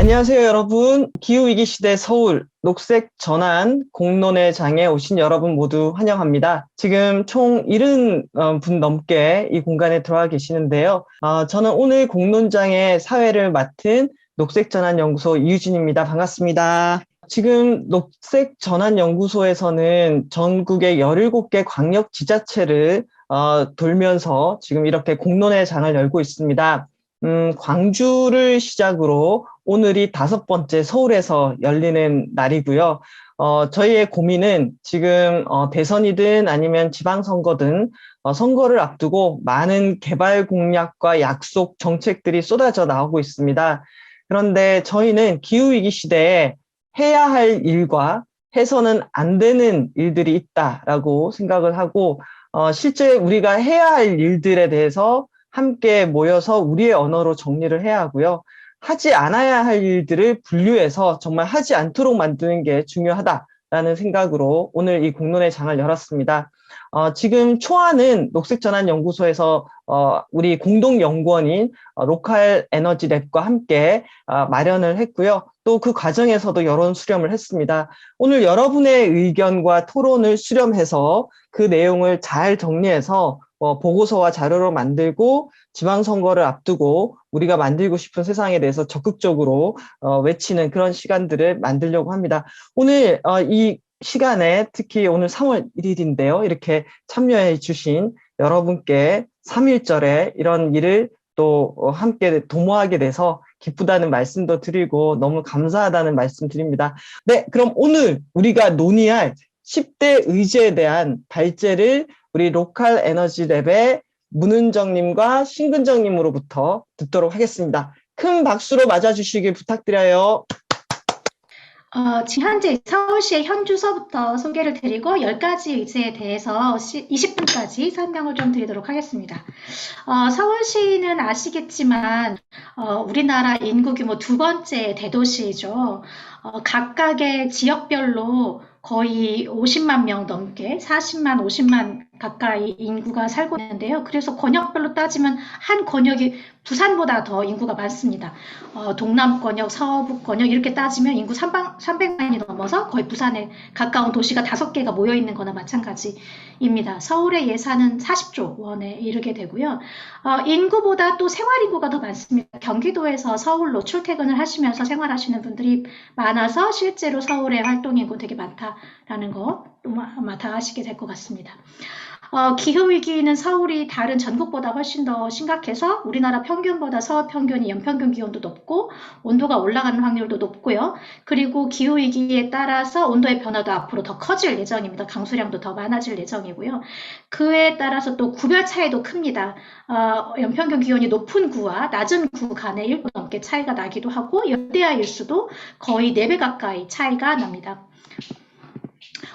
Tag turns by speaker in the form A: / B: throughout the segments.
A: 안녕하세요, 여러분. 기후위기 시대 서울 녹색 전환 공론의 장에 오신 여러분 모두 환영합니다. 지금 총 70분 넘게 이 공간에 들어와 계시는데요. 저는 오늘 공론장의 사회를 맡은 녹색전환연구소 이유진입니다. 반갑습니다. 지금 녹색전환연구소에서는 전국의 17개 광역 지자체를 돌면서 지금 이렇게 공론의 장을 열고 있습니다. 광주를 시작으로 오늘이 5번째 서울에서 열리는 날이고요. 저희의 고민은 지금 대선이든 아니면 지방선거든 선거를 앞두고 많은 개발 공약과 약속, 정책들이 쏟아져 나오고 있습니다. 그런데 저희는 기후위기 시대에 해야 할 일과 해서는 안 되는 일들이 있다라고 생각을 하고 실제 우리가 해야 할 일들에 대해서 함께 모여서 우리의 언어로 정리를 해야 하고요. 하지 않아야 할 일들을 분류해서 정말 하지 않도록 만드는 게 중요하다라는 생각으로 오늘 이 공론의 장을 열었습니다. 지금 초안은 녹색전환연구소에서 우리 공동연구원인 로컬 에너지 랩과 함께 마련을 했고요. 또 그 과정에서도 여론 수렴을 했습니다. 오늘 여러분의 의견과 토론을 수렴해서 그 내용을 잘 정리해서 보고서와 자료로 만들고 지방선거를 앞두고 우리가 만들고 싶은 세상에 대해서 적극적으로 외치는 그런 시간들을 만들려고 합니다. 오늘 이 시간에 특히 오늘 3월 1일인데요. 이렇게 참여해 주신 여러분께 3.1절에 이런 일을 또 함께 도모하게 돼서 기쁘다는 말씀도 드리고 너무 감사하다는 말씀 드립니다. 네, 그럼 오늘 우리가 논의할 10대 의제에 대한 발제를 우리 로컬 에너지 랩의 문은정님과 신근정님으로부터 듣도록 하겠습니다. 큰 박수로 맞아주시길 부탁드려요.
B: 지금 현재 서울시의 현 주소부터 소개를 드리고 10가지 의제에 대해서 20분까지 설명을 좀 드리도록 하겠습니다. 서울시는 아시겠지만 우리나라 인구 규모 2번째 대도시이죠. 각각의 지역별로 거의 50만 명 넘게 40만, 50만 가까이 인구가 살고 있는데요. 그래서 권역별로 따지면 한 권역이 부산보다 더 인구가 많습니다. 동남권역, 서북권역 이렇게 따지면 인구 300만이 넘어서 거의 부산에 가까운 도시가 5개가 모여있는 거나 마찬가지입니다. 서울의 예산은 40조 원에 이르게 되고요. 인구보다 또 생활인구가 더 많습니다. 경기도에서 서울로 출퇴근을 하시면서 생활하시는 분들이 많아서 실제로 서울의 활동인구 되게 많다라는 거 아마 다 아시게 될 것 같습니다. 기후위기는 서울이 다른 전국보다 훨씬 더 심각해서 우리나라 평균보다 서울 평균이 연평균 기온도 높고 온도가 올라가는 확률도 높고요. 그리고 기후위기에 따라서 온도의 변화도 앞으로 더 커질 예정입니다. 강수량도 더 많아질 예정이고요. 그에 따라서 또 구별 차이도 큽니다. 연평균 기온이 높은 구와 낮은 구 간에 1도 넘게 차이가 나기도 하고 열대야 일수도 거의 4배 가까이 차이가 납니다.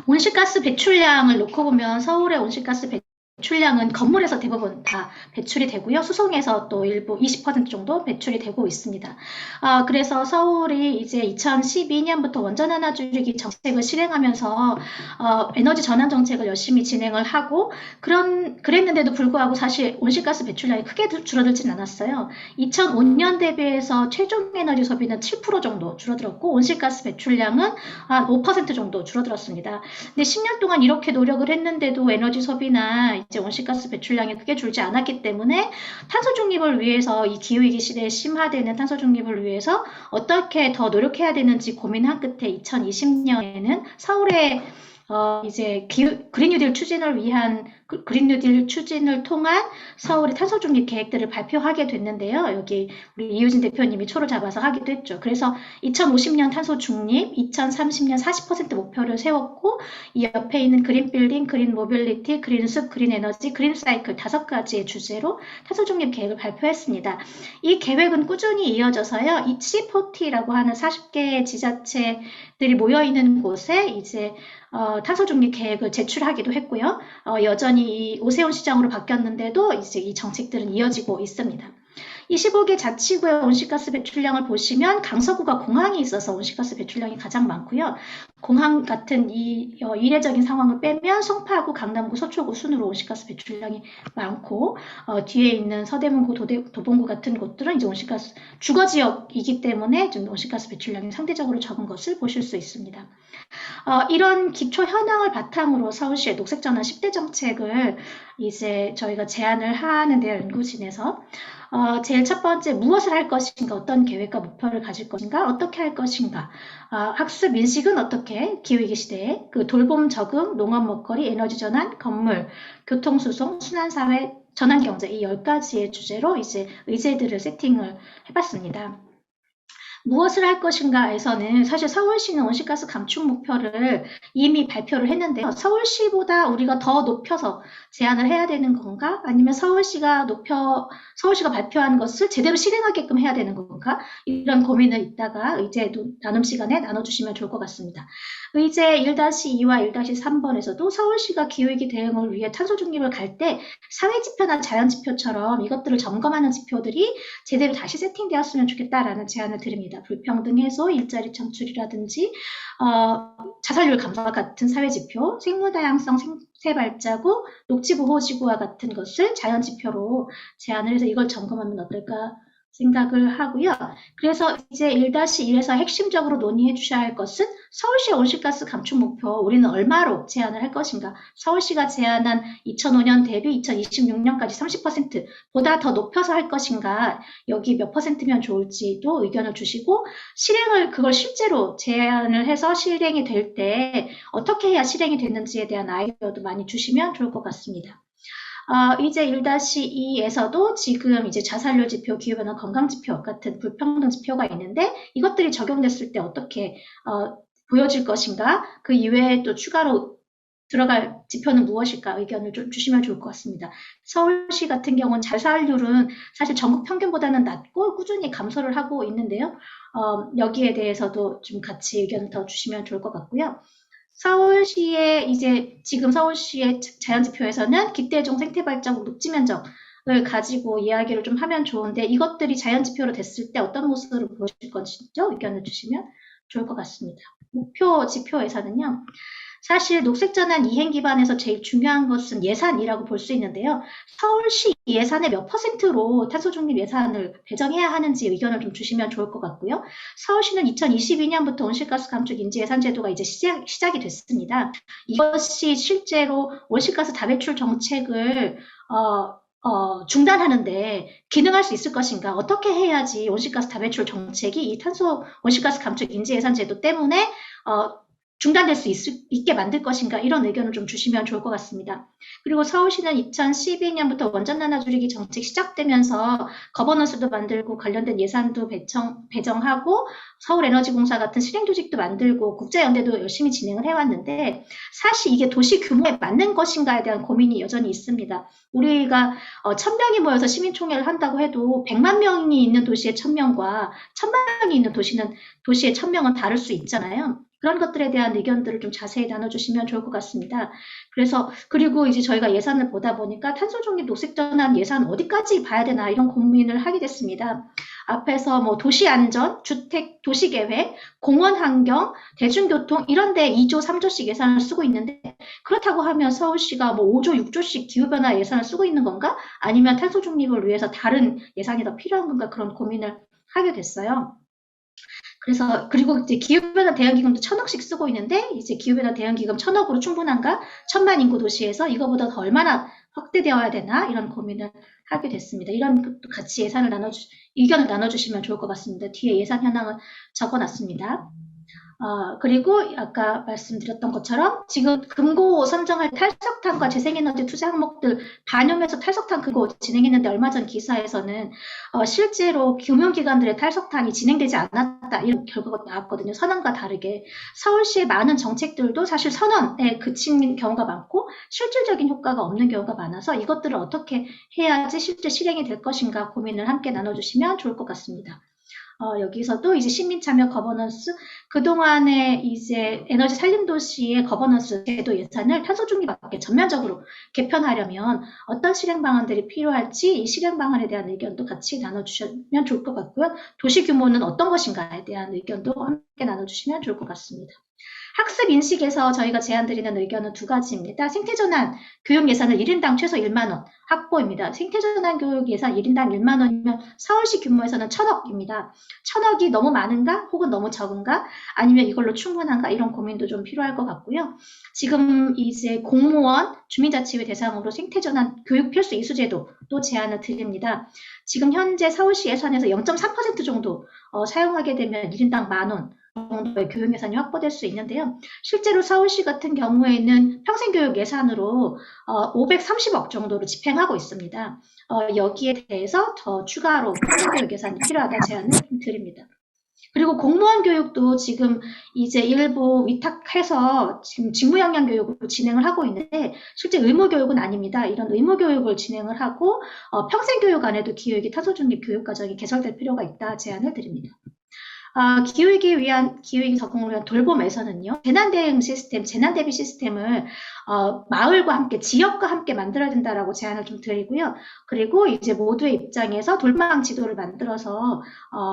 B: 온실가스 배출량을 놓고 보면 서울의 온실가스 배출량은 건물에서 대부분 다 배출이 되고요. 수송에서 또 일부 20% 정도 배출이 되고 있습니다. 그래서 서울이 이제 2012년부터 원전 하나 줄이기 정책을 실행하면서 에너지 전환 정책을 열심히 진행을 하고 그랬는데도 불구하고 사실 온실가스 배출량이 크게 줄어들진 않았어요. 2005년 대비해서 최종 에너지 소비는 7% 정도 줄어들었고 온실가스 배출량은 한 5% 정도 줄어들었습니다. 근데 10년 동안 이렇게 노력을 했는데도 에너지 소비나 이제 온실가스 배출량이 크게 줄지 않았기 때문에 탄소 중립을 위해서 이 기후위기 시대에 심화되는 탄소 중립을 위해서 어떻게 더 노력해야 되는지 고민한 끝에 2020년에는 서울에 이제 그린 뉴딜 추진을 위한 그린 뉴딜 추진을 통한 서울의 탄소 중립 계획들을 발표하게 됐는데요. 여기 우리 이유진 대표님이 초를 잡아서 하기도 했죠. 그래서 2050년 탄소 중립, 2030년 40% 목표를 세웠고 이 옆에 있는 그린 빌딩, 그린 모빌리티, 그린 숲, 그린 에너지, 그린 사이클 5가지의 주제로 탄소 중립 계획을 발표했습니다. 이 계획은 꾸준히 이어져서요. 이 C40라고 하는 40개 지자체들이 모여 있는 곳에 이제 탄소 중립 계획을 제출하기도 했고요. 여전히 이 오세훈 시장으로 바뀌었는데도 이제 이 정책들은 이어지고 있습니다. 25개 자치구의 온실가스 배출량을 보시면 강서구가 공항이 있어서 온실가스 배출량이 가장 많고요. 공항 같은 이례적인 상황을 빼면 송파구, 강남구, 서초구 순으로 온실가스 배출량이 많고 뒤에 있는 서대문구, 도봉구 같은 곳들은 이제 온실가스 주거 지역이기 때문에 좀 온실가스 배출량이 상대적으로 적은 것을 보실 수 있습니다. 이런 기초 현황을 바탕으로 서울시의 녹색전환 10대 정책을 이제 저희가 제안을 하는데요, 연구진에서. 제일 첫 번째, 무엇을 할 것인가, 어떤 계획과 목표를 가질 것인가, 어떻게 할 것인가, 학습, 인식은 어떻게, 기후위기 시대에, 그 돌봄, 적응, 농업, 먹거리, 에너지 전환, 건물, 교통수송, 순환사회, 전환경제, 이 10가지의 주제로 이제 의제들을 세팅을 해봤습니다. 무엇을 할 것인가에서는 사실 서울시는 온실가스 감축 목표를 이미 발표를 했는데요. 서울시보다 우리가 더 높여서 제안을 해야 되는 건가? 아니면 서울시가 발표한 것을 제대로 실행하게끔 해야 되는 건가? 이런 고민을 이따가 의제 나눔 시간에 나눠주시면 좋을 것 같습니다. 의제 1-2와 1-3번에서도 서울시가 기후위기 대응을 위해 탄소 중립을 갈 때 사회지표나 자연지표처럼 이것들을 점검하는 지표들이 제대로 다시 세팅되었으면 좋겠다라는 제안을 드립니다. 불평등 해소, 일자리 창출이라든지 자살률 감소와 같은 사회지표, 생물다양성 생태 발자국, 녹지보호지구와 같은 것을 자연지표로 제안을 해서 이걸 점검하면 어떨까 생각을 하고요. 그래서 이제 1-1에서 핵심적으로 논의해 주셔야 할 것은 서울시 온실가스 감축 목표 우리는 얼마로 제한을 할 것인가. 서울시가 제안한 2005년 대비 2026년까지 30%보다 더 높여서 할 것인가. 여기 몇 퍼센트면 좋을지도 의견을 주시고 그걸 실제로 제안을 해서 실행이 될 때 어떻게 해야 실행이 됐는지에 대한 아이디어도 많이 주시면 좋을 것 같습니다. 이제 1-2에서도 지금 이제 자살률 지표, 기후변화 건강 지표 같은 불평등 지표가 있는데 이것들이 적용됐을 때 어떻게 보여질 것인가? 그 이외에 또 추가로 들어갈 지표는 무엇일까? 의견을 좀 주시면 좋을 것 같습니다. 서울시 같은 경우는 자살률은 사실 전국 평균보다는 낮고 꾸준히 감소를 하고 있는데요. 여기에 대해서도 좀 같이 의견을 더 주시면 좋을 것 같고요. 지금 서울시의 자연지표에서는 기대종 생태발자국 녹지면적을 가지고 이야기를 좀 하면 좋은데 이것들이 자연지표로 됐을 때 어떤 모습으로 보여질 것인지 의견을 주시면 좋을 것 같습니다. 목표 지표에서는요. 사실 녹색전환 이행 기반에서 제일 중요한 것은 예산이라고 볼 수 있는데요. 서울시 예산의 몇 %로 탄소중립 예산을 배정해야 하는지 의견을 좀 주시면 좋을 것 같고요. 서울시는 2022년부터 온실가스 감축 인지예산 제도가 이제 시작이 됐습니다. 이것이 실제로 온실가스 다배출 정책을 중단하는데 기능할 수 있을 것인가? 어떻게 해야지 온실가스 다배출 정책이 이 온실가스 감축 인지예산 제도 때문에 중단될 수 있게 만들 것인가 이런 의견을 좀 주시면 좋을 것 같습니다. 그리고 서울시는 2012년부터 원전 난화 줄이기 정책 시작되면서 거버넌스도 만들고 관련된 예산도 배정하고 서울에너지공사 같은 실행조직도 만들고 국제연대도 열심히 진행을 해왔는데 사실 이게 도시 규모에 맞는 것인가에 대한 고민이 여전히 있습니다. 우리가 1000명이 모여서 시민총회를 한다고 해도 100만 명이 있는 도시의 1000명과 1000명이 있는 도시의 1000명은 다를 수 있잖아요. 그런 것들에 대한 의견들을 좀 자세히 나눠주시면 좋을 것 같습니다. 그리고 이제 저희가 예산을 보다 보니까 탄소중립 녹색전환 예산 어디까지 봐야 되나 이런 고민을 하게 됐습니다. 앞에서 뭐 도시안전, 주택, 도시계획, 공원환경, 대중교통 이런 데 2조, 3조씩 예산을 쓰고 있는데 그렇다고 하면 서울시가 뭐 5조, 6조씩 기후변화 예산을 쓰고 있는 건가? 아니면 탄소중립을 위해서 다른 예산이 더 필요한 건가? 그런 고민을 하게 됐어요. 그리고 이제 기후변화 대응기금도 1000억씩 쓰고 있는데, 이제 기후변화 대응기금 1000억으로 충분한가? 1000만 인구 도시에서 이거보다 더 얼마나 확대되어야 되나? 이런 고민을 하게 됐습니다. 이런 것도 같이 의견을 나눠주시면 좋을 것 같습니다. 뒤에 예산 현황을 적어놨습니다. 그리고 아까 말씀드렸던 것처럼 지금 금고 선정할 탈석탄과 재생에너지 투자 항목들 반영해서 탈석탄 금고 진행했는데 얼마 전 기사에서는 실제로 금융기관들의 탈석탄이 진행되지 않았다 이런 결과가 나왔거든요. 선언과 다르게 서울시의 많은 정책들도 사실 선언에 그친 경우가 많고 실질적인 효과가 없는 경우가 많아서 이것들을 어떻게 해야지 실제 실행이 될 것인가 고민을 함께 나눠주시면 좋을 것 같습니다. 여기서도 이제 시민 참여 거버넌스, 그동안에 이제 에너지 산림도시의 거버넌스 제도 예산을 탄소 중립밖에 전면적으로 개편하려면 어떤 실행 방안들이 필요할지 이 실행 방안에 대한 의견도 같이 나눠주시면 좋을 것 같고요. 도시 규모는 어떤 것인가에 대한 의견도 함께 나눠주시면 좋을 것 같습니다. 학습 인식에서 저희가 제안드리는 의견은 두 가지입니다. 생태전환 교육 예산을 1인당 최소 1만 원 확보입니다. 생태전환 교육 예산 1인당 1만 원이면 서울시 규모에서는 1,000억입니다. 1,000억이 너무 많은가 혹은 너무 적은가 아니면 이걸로 충분한가 이런 고민도 좀 필요할 것 같고요. 지금 이제 공무원 주민자치회 대상으로 생태전환 교육 필수 이수제도도 제안을 드립니다. 지금 현재 서울시 예산에서 0.3% 정도 사용하게 되면 1인당 만 원 정도의 교육 예산이 확보될 수 있는데요. 실제로 서울시 같은 경우에는 평생교육 예산으로 530억 정도로 집행하고 있습니다. 여기에 대해서 더 추가로 평생교육 예산이 필요하다 제안을 드립니다. 그리고 공무원 교육도 지금 이제 일부 위탁해서 지금 직무영역 교육을 진행을 하고 있는데 실제 의무 교육은 아닙니다. 이런 의무 교육을 진행을 하고 평생교육 안에도 기후위기 탄소중립 교육과정이 개설될 필요가 있다 제안을 드립니다. 기후위기 적응을 위한 돌봄에서는요, 재난대응 시스템, 재난대비 시스템을 마을과 함께, 지역과 함께 만들어야 된다라고 제안을 좀 드리고요. 그리고 이제 모두의 입장에서 돌망 지도를 만들어서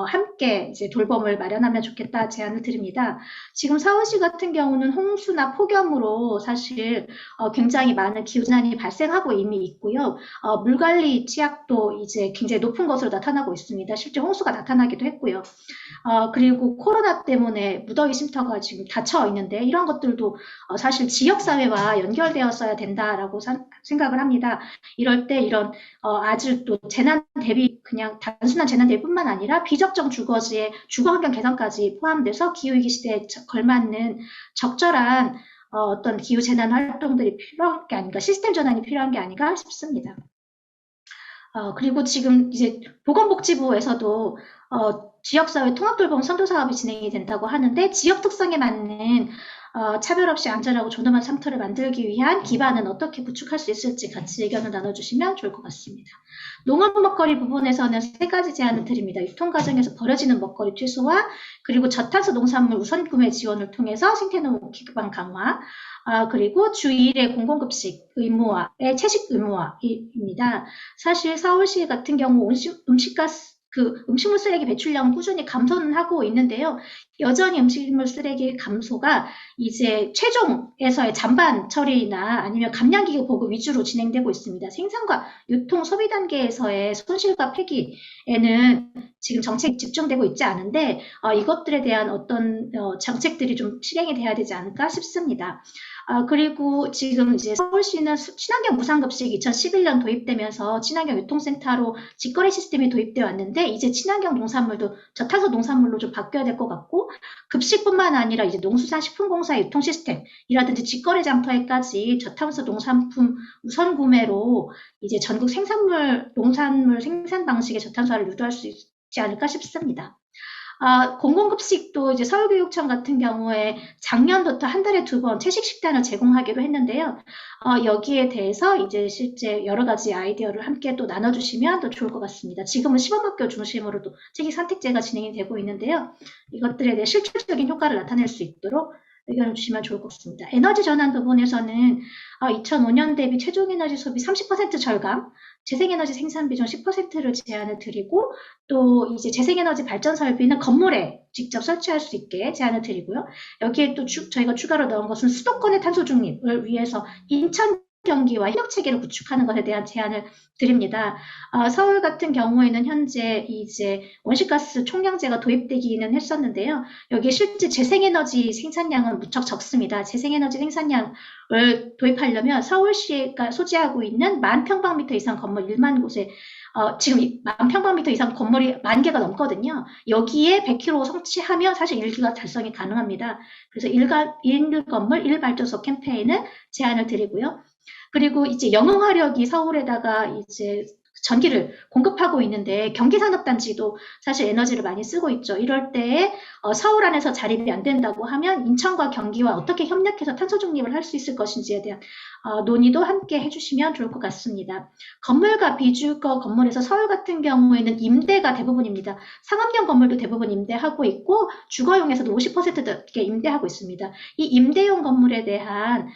B: 함께 이제 돌봄을 마련하면 좋겠다 제안을 드립니다. 지금 서울시 같은 경우는 홍수나 폭염으로 사실 굉장히 많은 기후재난이 발생하고 이미 있고요. 물관리 취약도 이제 굉장히 높은 것으로 나타나고 있습니다. 실제 홍수가 나타나기도 했고요. 그리고 코로나 때문에 무더위 쉼터가 지금 닫혀 있는데 이런 것들도 사실 지역사회와 연결되었어야 된다라고 생각을 합니다. 이럴 때 이런 아주 또 재난 대비 그냥 단순한 재난 대비뿐만 아니라 비적정 주거지의 주거 환경 개선까지 포함돼서 기후위기 시대에 걸맞는 적절한 어떤 기후 재난 활동들이 필요한 게 아닌가, 시스템 전환이 필요한 게 아닌가 싶습니다. 그리고 지금 이제 보건복지부에서도 지역사회 통합돌봄 선도사업이 진행이 된다고 하는데 지역 특성에 맞는 차별 없이 안전하고 존엄한 상터를 만들기 위한 기반은 어떻게 구축할 수 있을지 같이 의견을 나눠주시면 좋을 것 같습니다. 농업 먹거리 부분에서는 세 가지 제안을 드립니다. 유통 과정에서 버려지는 먹거리 최소화, 그리고 저탄소 농산물 우선 구매 지원을 통해서 생태농업 기반 강화, 그리고 주 2일의 공공급식 의무화의 채식 의무화입니다. 사실 서울시 같은 경우 음식물 쓰레기 배출량은 꾸준히 감소는 하고 있는데요. 여전히 음식물 쓰레기 감소가 이제 최종에서의 잔반 처리나 아니면 감량기계 보급 위주로 진행되고 있습니다. 생산과 유통 소비 단계에서의 손실과 폐기에는 지금 정책이 집중되고 있지 않은데 이것들에 대한 어떤 정책들이 좀 실행이 돼야 되지 않을까 싶습니다. 그리고 지금 이제 서울시는 친환경 무상급식이 2011년 도입되면서 친환경 유통센터로 직거래 시스템이 도입되어 왔는데 이제 친환경 농산물도 저탄소 농산물로 좀 바뀌어야 될 것 같고 급식뿐만 아니라 이제 농수산식품공사 유통 시스템이라든지 직거래 장터에까지 저탄소 농산품 우선 구매로 이제 전국 농산물 생산 방식의 저탄소화를 유도할 수 있지 않을까 싶습니다. 공공급식도 이제 서울교육청 같은 경우에 작년부터 한 달에 2번 채식 식단을 제공하기로 했는데요. 여기에 대해서 이제 실제 여러 가지 아이디어를 함께 또 나눠주시면 더 좋을 것 같습니다. 지금은 시범학교 중심으로도 채식 선택제가 진행이 되고 있는데요. 이것들에 대해 실질적인 효과를 나타낼 수 있도록 의견을 주시면 좋을 것 같습니다. 에너지 전환 부분에서는 2005년 대비 최종 에너지 소비 30% 절감, 재생에너지 생산 비중 10%를 제안을 드리고 또 이제 재생에너지 발전 설비는 건물에 직접 설치할 수 있게 제안을 드리고요. 여기에 또 저희가 추가로 넣은 것은 수도권의 탄소 중립을 위해서 인천 경기와 협력 체계를 구축하는 것에 대한 제안을 드립니다. 서울 같은 경우에는 현재 이제 온실가스 총량제가 도입되기는 했었는데요. 여기에 실제 재생에너지 생산량은 무척 적습니다. 재생에너지 생산량을 도입하려면 서울시가 소지하고 있는 10,000평방미터 이상 건물 1만 곳에 지금 10,000평방미터 이상 건물이 10,000개가 넘거든요. 여기에 100kW 성취하면 사실 1기가 달성이 가능합니다. 그래서 1건물 1발전소 캠페인을 제안을 드리고요. 그리고 이제 영흥화력이 서울에다가 이제 전기를 공급하고 있는데 경기산업단지도 사실 에너지를 많이 쓰고 있죠. 이럴 때에 서울 안에서 자립이 안 된다고 하면 인천과 경기와 어떻게 협력해서 탄소 중립을 할 수 있을 것인지에 대한 논의도 함께 해주시면 좋을 것 같습니다. 건물과 비주거 건물에서 서울 같은 경우에는 임대가 대부분입니다. 상업용 건물도 대부분 임대하고 있고 주거용에서도 50%게 임대하고 있습니다. 이 임대용 건물에 대한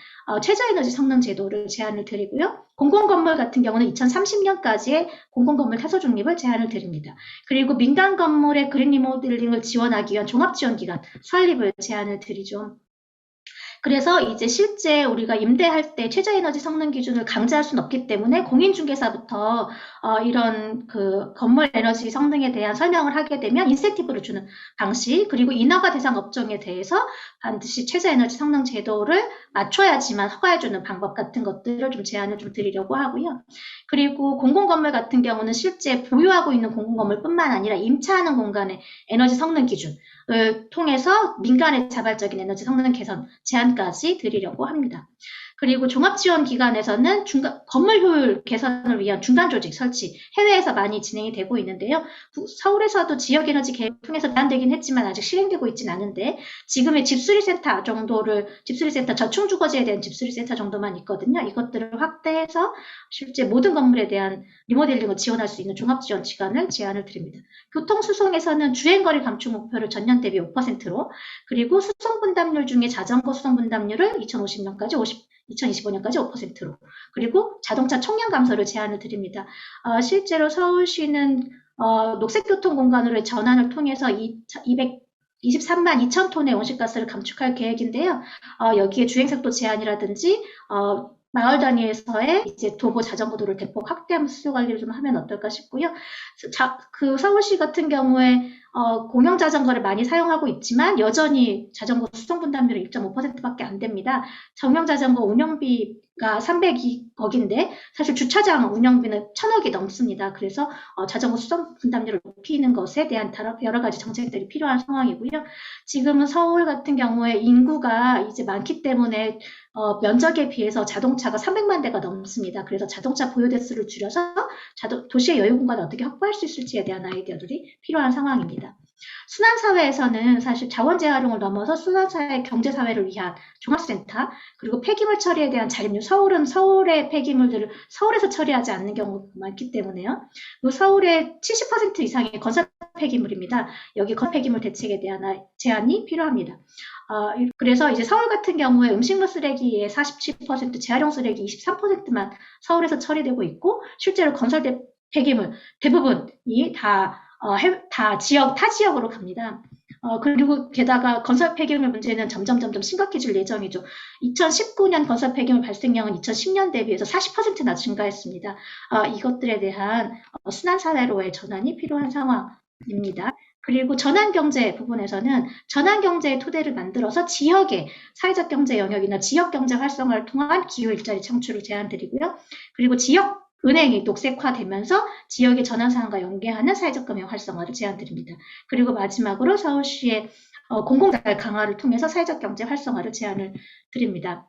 B: 최저에너지 성능 제도를 제안을 드리고요. 공공건물 같은 경우는 2030년까지의 공공건물 탄소 중립을 제안을 드립니다. 그리고 민간 건물의 그린 리모델링을 지원하기 위한 종합지원기관 설립을 제안을 드리죠. 그래서 이제 실제 우리가 임대할 때 최저에너지 성능 기준을 강제할 수는 없기 때문에 공인중개사부터 이런 그 건물 에너지 성능에 대한 설명을 하게 되면 인센티브를 주는 방식, 그리고 인허가 대상 업종에 대해서 반드시 최저에너지 성능 제도를 맞춰야지만 허가해주는 방법 같은 것들을 좀 제안을 좀 드리려고 하고요. 그리고 공공건물 같은 경우는 실제 보유하고 있는 공공건물뿐만 아니라 임차하는 공간의 에너지 성능 기준 을 통해서 민간의 자발적인 에너지 성능 개선 제안까지 드리려고 합니다. 그리고 종합지원기관에서는 건물 효율 개선을 위한 중간 조직 설치, 해외에서 많이 진행이 되고 있는데요. 서울에서도 지역에너지 계획을 통해서 제안되긴 했지만 아직 실행되고 있지는 않은데 지금의 집수리센터 정도를, 집수리센터 저층주거지에 대한 집수리센터 정도만 있거든요. 이것들을 확대해서 실제 모든 건물에 대한 리모델링을 지원할 수 있는 종합지원기관을 제안을 드립니다. 교통수송에서는 주행거리 감축 목표를 전년 대비 5%로, 그리고 수송분담률 중에 자전거 수송분담률을 2050년까지 2025년까지 5%로, 그리고 자동차 총량 감소를 제안을 드립니다. 실제로 서울시는 녹색교통공간으로 전환을 통해서 223만 2천 톤의 온실가스를 감축할 계획인데요. 여기에 주행속도 제한이라든지 마을 단위에서의 이제 도보 자전거도를 대폭 확대하면서 수요 관리를 좀 하면 어떨까 싶고요. 그 서울시 같은 경우에 공영 자전거를 많이 사용하고 있지만 여전히 자전거 수송 분담률이 1.5%밖에 안 됩니다. 공영 자전거 운영비가 300억인데 사실 주차장 운영비는 1,000억이 넘습니다. 그래서 자전거 수송 분담률을 높이는 것에 대한 여러 가지 정책들이 필요한 상황이고요. 지금은 서울 같은 경우에 인구가 이제 많기 때문에 면적에 비해서 자동차가 300만 대가 넘습니다. 그래서 자동차 보유 대수를 줄여서 도시의 여유 공간을 어떻게 확보할 수 있을지에 대한 아이디어들이 필요한 상황입니다. 순환사회에서는 사실 자원 재활용을 넘어서 순환사회 경제사회를 위한 종합센터, 그리고 폐기물 처리에 대한 자립률, 서울은 서울의 폐기물들을 서울에서 처리하지 않는 경우가 많기 때문에요. 서울의 70% 이상이 건설 폐기물입니다. 여기 건설 폐기물 대책에 대한 제안이 필요합니다. 그래서 이제 서울 같은 경우에 음식물 쓰레기의 47%, 재활용 쓰레기 23%만 서울에서 처리되고 있고, 실제로 건설 폐기물 대부분이 다 타 지역으로 갑니다. 그리고 게다가 건설 폐기물 문제는 점점 심각해질 예정이죠. 2019년 건설 폐기물 발생량은 2010년 대비해서 40%나 증가했습니다. 이것들에 대한 순환사회로의 전환이 필요한 상황입니다. 그리고 전환경제 부분에서는 전환경제의 토대를 만들어서 지역의 사회적 경제 영역이나 지역경제 활성화를 통한 기후 일자리 창출을 제안드리고요. 그리고 지역 은행이 녹색화되면서 지역의 전환상황과 연계하는 사회적 금융 활성화를 제안드립니다. 그리고 마지막으로 서울시의 공공자율 강화를 통해서 사회적 경제 활성화를 제안을 드립니다.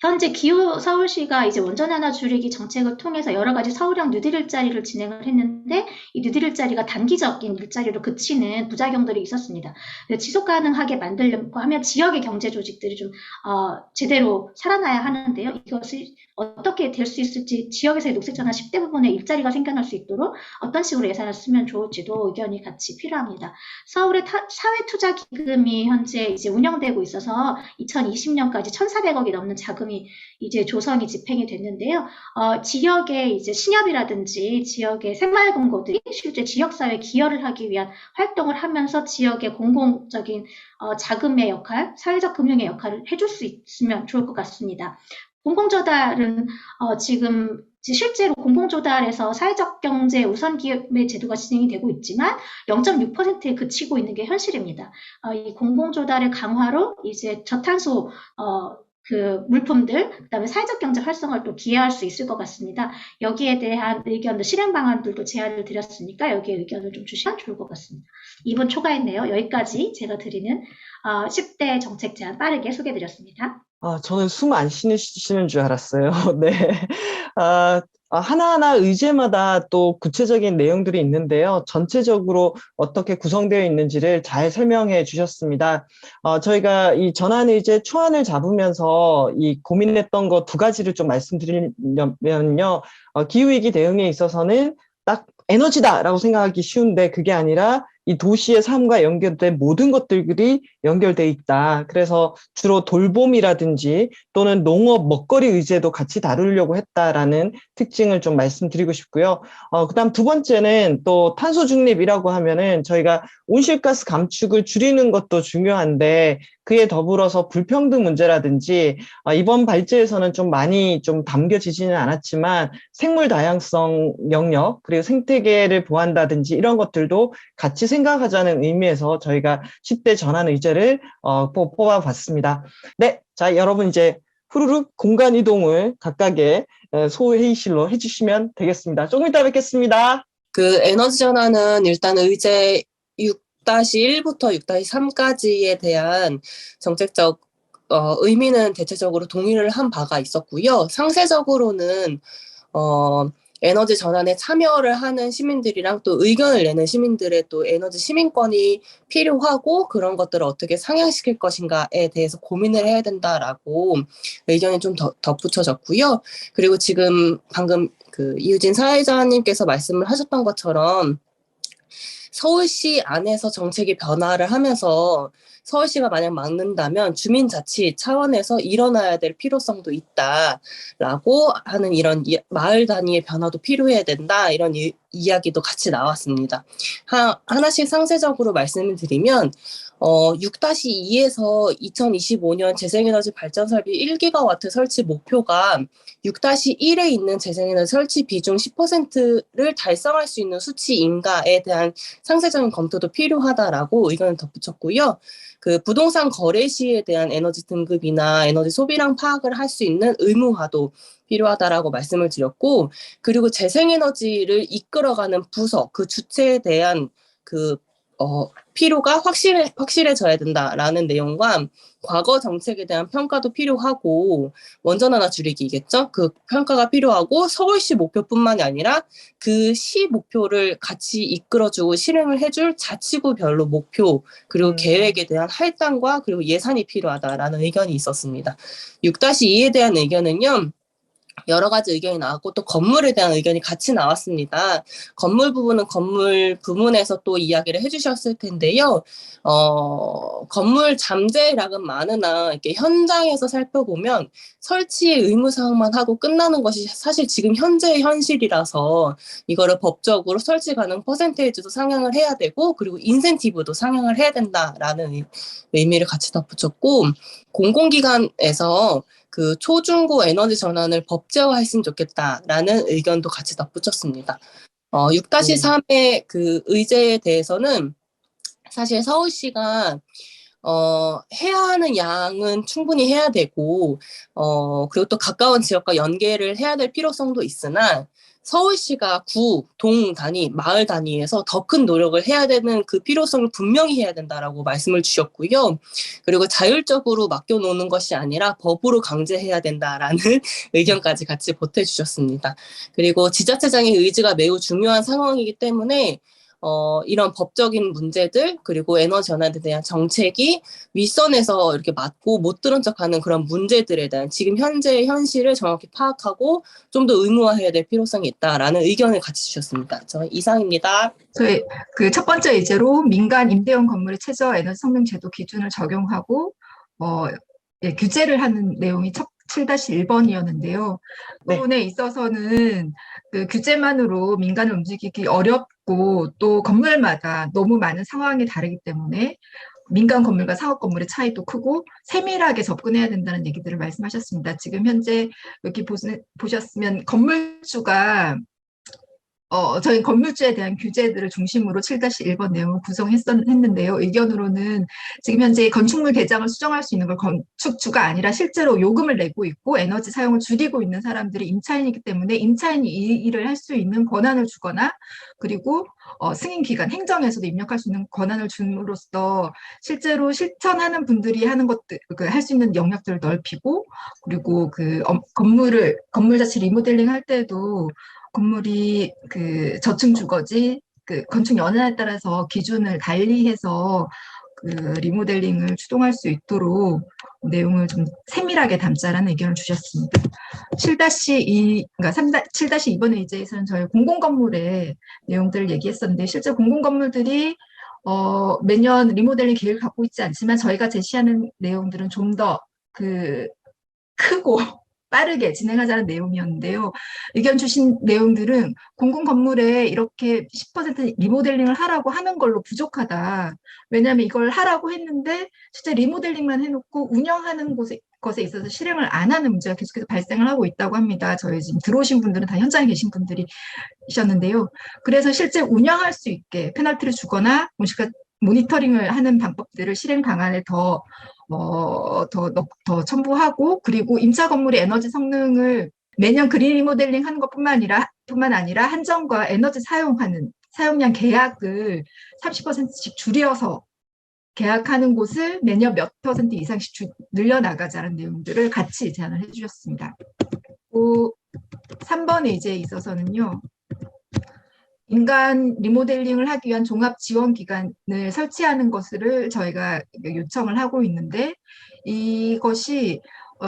B: 현재 기후 서울시가 이제 원전 하나 줄이기 정책을 통해서 여러 가지 서울형 뉴딜 일자리를 진행을 했는데 이 뉴딜 일자리가 단기적인 일자리로 그치는 부작용들이 있었습니다. 지속 가능하게 만들려고 하면 지역의 경제 조직들이 좀 제대로 살아나야 하는데요. 이것이 어떻게 될 수 있을지, 지역에서의 녹색전환 10대 부분에 일자리가 생겨날 수 있도록 어떤 식으로 예산을 쓰면 좋을지도 의견이 같이 필요합니다. 서울의 사회투자기금이 현재 이제 운영되고 있어서 2020년까지 1,400억이 넘는 자금이 이제 조성이 집행이 됐는데요. 지역의 이제 신협이라든지 지역의 새마을금고들이 실제 지역사회에 기여를 하기 위한 활동을 하면서 지역의 공공적인 자금의 역할, 사회적 금융의 역할을 해줄 수 있으면 좋을 것 같습니다. 공공조달은 지금 실제로 공공조달에서 사회적 경제 우선 기업의 제도가 진행이 되고 있지만 0.6%에 그치고 있는 게 현실입니다. 이 공공조달의 강화로 이제 저탄소 그 물품들, 그다음에 사회적 경제 활성화를 또 기여할 수 있을 것 같습니다. 여기에 대한 의견들, 실행 방안들도 제안을 드렸으니까 여기에 의견을 좀 주시면 좋을 것 같습니다. 2분 초과했네요. 여기까지 제가 드리는 10대 정책 제안 빠르게 소개해드렸습니다.
A: 저는 숨 안 쉬는 줄 알았어요. 네. 하나하나 의제마다 또 구체적인 내용들이 있는데요. 전체적으로 어떻게 구성되어 있는지를 잘 설명해 주셨습니다. 저희가 이 전환의제 초안을 잡으면서 이 고민했던 거 두 가지를 좀 말씀드리면요. 기후위기 대응에 있어서는 딱 에너지다라고 생각하기 쉬운데 그게 아니라 이 도시의 삶과 연결된 모든 것들이 연결돼 있다. 그래서 주로 돌봄이라든지 또는 농업, 먹거리 의제도 같이 다루려고 했다라는 특징을 좀 말씀드리고 싶고요. 그다음 두 번째는 또 탄소 중립이라고 하면은 저희가 온실가스 감축을 줄이는 것도 중요한데 그에 더불어서 불평등 문제라든지 이번 발제에서는 좀 많이 좀 담겨지지는 않았지만 생물 다양성 영역 그리고 생태계를 보호한다든지 이런 것들도 같이 생각하자는 의미에서 저희가 10대 전환 의제를 뽑아봤습니다. 네, 자 여러분 이제 후루룩 공간 이동을 각각의 소회의실로 해주시면 되겠습니다. 조금 이따 뵙겠습니다.
C: 그 에너지 전환은 일단 의제 6-1부터 6-3까지에 대한 정책적 의미는 대체적으로 동의를 한 바가 있었고요. 상세적으로는 에너지 전환에 참여를 하는 시민들이랑 또 의견을 내는 시민들의 또 에너지 시민권이 필요하고 그런 것들을 어떻게 상향시킬 것인가에 대해서 고민을 해야 된다라고 의견이 좀 덧붙여졌고요. 그리고 지금 방금 그 이유진 사회자님께서 말씀을 하셨던 것처럼 서울시 안에서 정책이 변화를 하면서 서울시가 만약 막는다면 주민자치 차원에서 일어나야 될 필요성도 있다라고 하는 이런 마을 단위의 변화도 필요해야 된다 이런 이야기도 같이 나왔습니다. 하나씩 상세적으로 말씀을 드리면 6-2에서 2025년 재생에너지 발전설비 1기가와트 설치 목표가 6-1에 있는 재생에너지 설치 비중 10%를 달성할 수 있는 수치인가에 대한 상세적인 검토도 필요하다라고 의견을 덧붙였고요. 그 부동산 거래 시에 대한 에너지 등급이나 에너지 소비량 파악을 할 수 있는 의무화도 필요하다라고 말씀을 드렸고, 그리고 재생에너지를 이끌어가는 부서, 그 주체에 대한 필요가 확실해져야 된다라는 내용과 과거 정책에 대한 평가도 필요하고 원전 하나 줄이기겠죠? 그 평가가 필요하고 서울시 목표뿐만이 아니라 그 시 목표를 같이 이끌어주고 실행을 해줄 자치구별로 목표 그리고 계획에 대한 할당과 그리고 예산이 필요하다라는 의견이 있었습니다. 6-2에 대한 의견은요. 여러 가지 의견이 나왔고 또 건물에 대한 의견이 같이 나왔습니다. 건물 부분은 건물 부문에서 또 이야기를 해주셨을 텐데요. 건물 잠재량은 많으나 이렇게 현장에서 살펴보면 설치의 의무사항만 하고 끝나는 것이 사실 지금 현재의 현실이라서 이거를 법적으로 설치 가능 퍼센테이지도 상향을 해야 되고 그리고 인센티브도 상향을 해야 된다라는 의미를 같이 덧붙였고 공공기관에서 그 초중고 에너지 전환을 법제화했으면 좋겠다라는 의견도 같이 덧붙였습니다. 6-3의 그 의제에 대해서는 사실 서울시가 해야 하는 양은 충분히 해야 되고 그리고 또 가까운 지역과 연계를 해야 될 필요성도 있으나 서울시가 구, 동 단위, 마을 단위에서 더 큰 노력을 해야 되는 그 필요성을 분명히 해야 된다라고 말씀을 주셨고요. 그리고 자율적으로 맡겨놓는 것이 아니라 법으로 강제해야 된다라는 의견까지 같이 보태주셨습니다. 그리고 지자체장의 의지가 매우 중요한 상황이기 때문에 이런 법적인 문제들 그리고 에너지 전환에 대한 정책이 윗선에서 이렇게 맞고 못 들은 척하는 그런 문제들에 대한 지금 현재의 현실을 정확히 파악하고 좀 더 의무화해야 될 필요성이 있다라는 의견을 같이 주셨습니다. 저 이상입니다.
D: 저희 그 첫 번째 의제로 민간 임대용 건물의 최저 에너지 성능 제도 기준을 적용하고 규제를 하는 내용이 7-1번이었는데요. 그 부분에 있어서는 그 규제만으로 민간을 움직이기 어렵고 또 건물마다 너무 많은 상황이 다르기 때문에 민간 건물과 상업 건물의 차이도 크고 세밀하게 접근해야 된다는 얘기들을 말씀하셨습니다. 지금 현재 여기 보셨으면 건물주가 저희 건물주에 대한 규제들을 중심으로 7-1번 내용을 구성했는데요. 의견으로는 지금 현재 건축물 개장을 수정할 수 있는 걸 건축주가 아니라 실제로 요금을 내고 있고 에너지 사용을 줄이고 있는 사람들이 임차인이기 때문에 임차인이 이 일을 할 수 있는 권한을 주거나 그리고 승인 기간, 행정에서도 입력할 수 있는 권한을 줌으로써 실제로 실천하는 분들이 하는 것들, 할 수 있는 영역들을 넓히고 그리고 건물 자체 리모델링 할 때도 건물이 저층 주거지 건축 연한에 따라서 기준을 달리해서 리모델링을 추동할 수 있도록 내용을 좀 세밀하게 담자라는 의견을 주셨습니다. 7-2, 그러니까 7-2번 의제에서는 저희 공공건물의 내용들을 얘기했었는데 실제 공공건물들이 매년 리모델링 계획을 갖고 있지 않지만 저희가 제시하는 내용들은 좀 더 크고 빠르게 진행하자는 내용이었는데요. 의견 주신 내용들은 공공건물에 이렇게 10% 리모델링을 하라고 하는 걸로 부족하다. 왜냐하면 이걸 하라고 했는데 실제 리모델링만 해놓고 운영하는 것에 있어서 실행을 안 하는 문제가 계속해서 발생을 하고 있다고 합니다. 저희 지금 들어오신 분들은 다 현장에 계신 분들이셨는데요. 그래서 실제 운영할 수 있게 페널티를 주거나 모니터링을 하는 방법들을 실행 방안을 더 첨부하고 그리고 임차 건물의 에너지 성능을 매년 그린 리모델링 하는 것뿐만 아니라 한정과 에너지 사용량 계약을 30%씩 줄여서 계약하는 곳을 매년 몇 % 이상씩 늘려나가자는 내용들을 같이 제안을 해주셨습니다. 3번 의제에 있어서는요. 민간 리모델링을 하기 위한 종합 지원 기관을 설치하는 것을 저희가 요청을 하고 있는데 이것이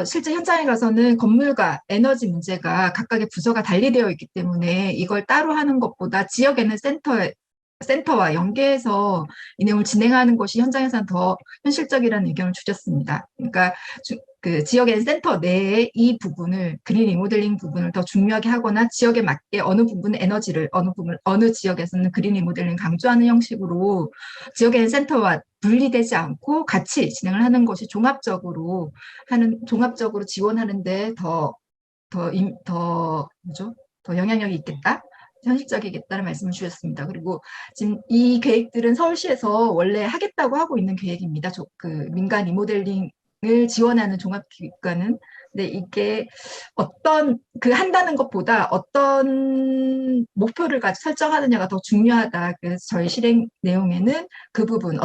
D: 실제 현장에 가서는 건물과 에너지 문제가 각각의 부서가 달리되어 있기 때문에 이걸 따로 하는 것보다 지역에는 센터와 연계해서 이 내용을 진행하는 것이 현장에서는 더 현실적이라는 의견을 주셨습니다. 그러니까 지역의 센터 내에 이 부분을 그린 리모델링 부분을 더 중요하게 하거나 지역에 맞게 어느 부분은 에너지를 어느 지역에서는 그린 리모델링 강조하는 형식으로 지역의 센터와 분리되지 않고 같이 진행을 하는 것이 종합적으로 지원하는데 더 영향력이 있겠다. 현실적이겠다는 말씀을 주셨습니다. 그리고 지금 이 계획들은 서울시에서 원래 하겠다고 하고 있는 계획입니다. 민간 리모델링을 지원하는 종합기관은. 근데 이게 한다는 것보다 어떤 목표를 가지고 설정하느냐가 더 중요하다. 그래서 저희 실행 내용에는 그 부분,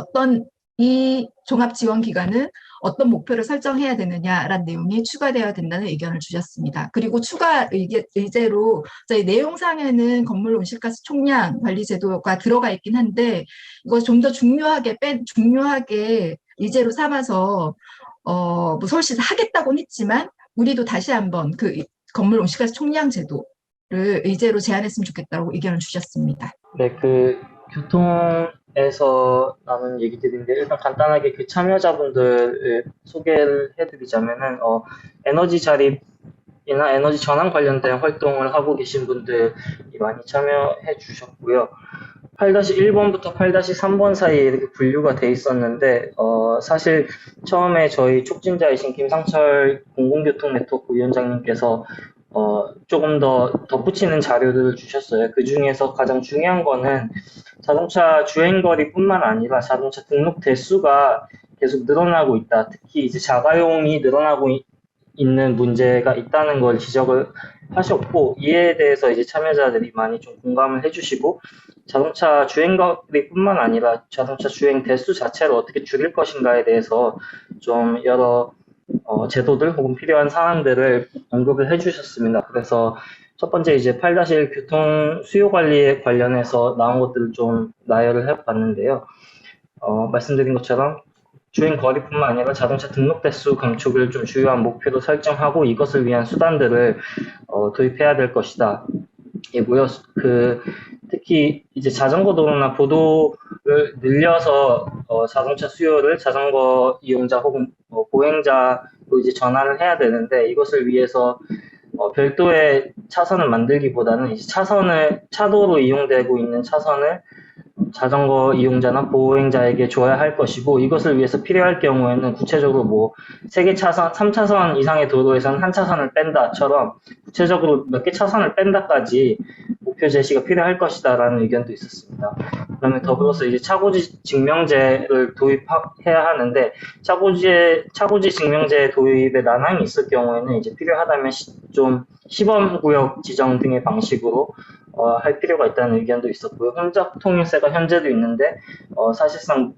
D: 이 종합지원기관은 어떤 목표를 설정해야 되느냐라는 내용이 추가되어야 된다는 의견을 주셨습니다. 그리고 추가 의제로 저희 내용상에는 건물 온실가스 총량 관리 제도가 들어가 있긴 한데 이거 좀 더 중요하게 의제로 삼아서 서울시에서 하겠다고는 했지만 우리도 다시 한번 건물 온실가스 총량 제도를 의제로 제안했으면 좋겠다고 의견을 주셨습니다.
E: 네, 교통에서 나눈 얘기들인데 일단 간단하게 참여자분들을 소개를 해드리자면은 에너지 자립이나 에너지 전환 관련된 활동을 하고 계신 분들이 많이 참여해 주셨고요. 8-1번부터 8-3번 사이에 이렇게 분류가 돼 있었는데 사실 처음에 저희 촉진자이신 김상철 공공교통네트워크 위원장님께서 조금 더 덧붙이는 자료들을 주셨어요. 그 중에서 가장 중요한 거는 자동차 주행거리뿐만 아니라 자동차 등록 대수가 계속 늘어나고 있다. 특히 이제 자가용이 늘어나고 있는 문제가 있다는 걸 지적을 하셨고, 이에 대해서 이제 참여자들이 많이 좀 공감을 해주시고, 자동차 주행거리뿐만 아니라 자동차 주행 대수 자체를 어떻게 줄일 것인가에 대해서 좀 여러 제도들 혹은 필요한 사안들을 언급을 해주셨습니다. 그래서 첫 번째 이제 8-1 교통 수요 관리에 관련해서 나온 것들을 좀 나열을 해봤는데요. 말씀드린 것처럼 주행 거리뿐만 아니라 자동차 등록 대수 감축을 좀 주요한 목표로 설정하고 이것을 위한 수단들을 도입해야 될 것이다. 이고요. 특히 이제 자전거 도로나 보도를 늘려서 자동차 수요를 자전거 이용자 혹은 보행자로 이제 전환을 해야 되는데 이것을 위해서 별도의 차선을 만들기보다는 이제 차도로 이용되고 있는 차선을 자전거 이용자나 보행자에게 줘야 할 것이고 이것을 위해서 필요할 경우에는 구체적으로 3개 차선, 3차선 이상의 도로에서는 한 차선을 뺀다처럼 구체적으로 몇 개 차선을 뺀다까지 목표 제시가 필요할 것이다라는 의견도 있었습니다. 그다음에 더불어서 이제 차고지 증명제를 도입해야 하는데 차고지 증명제 도입에 난항이 있을 경우에는 이제 필요하다면 좀 시범구역 지정 등의 방식으로 할 필요가 있다는 의견도 있었고요. 혼잡 통일세가 현재도 있는데 사실상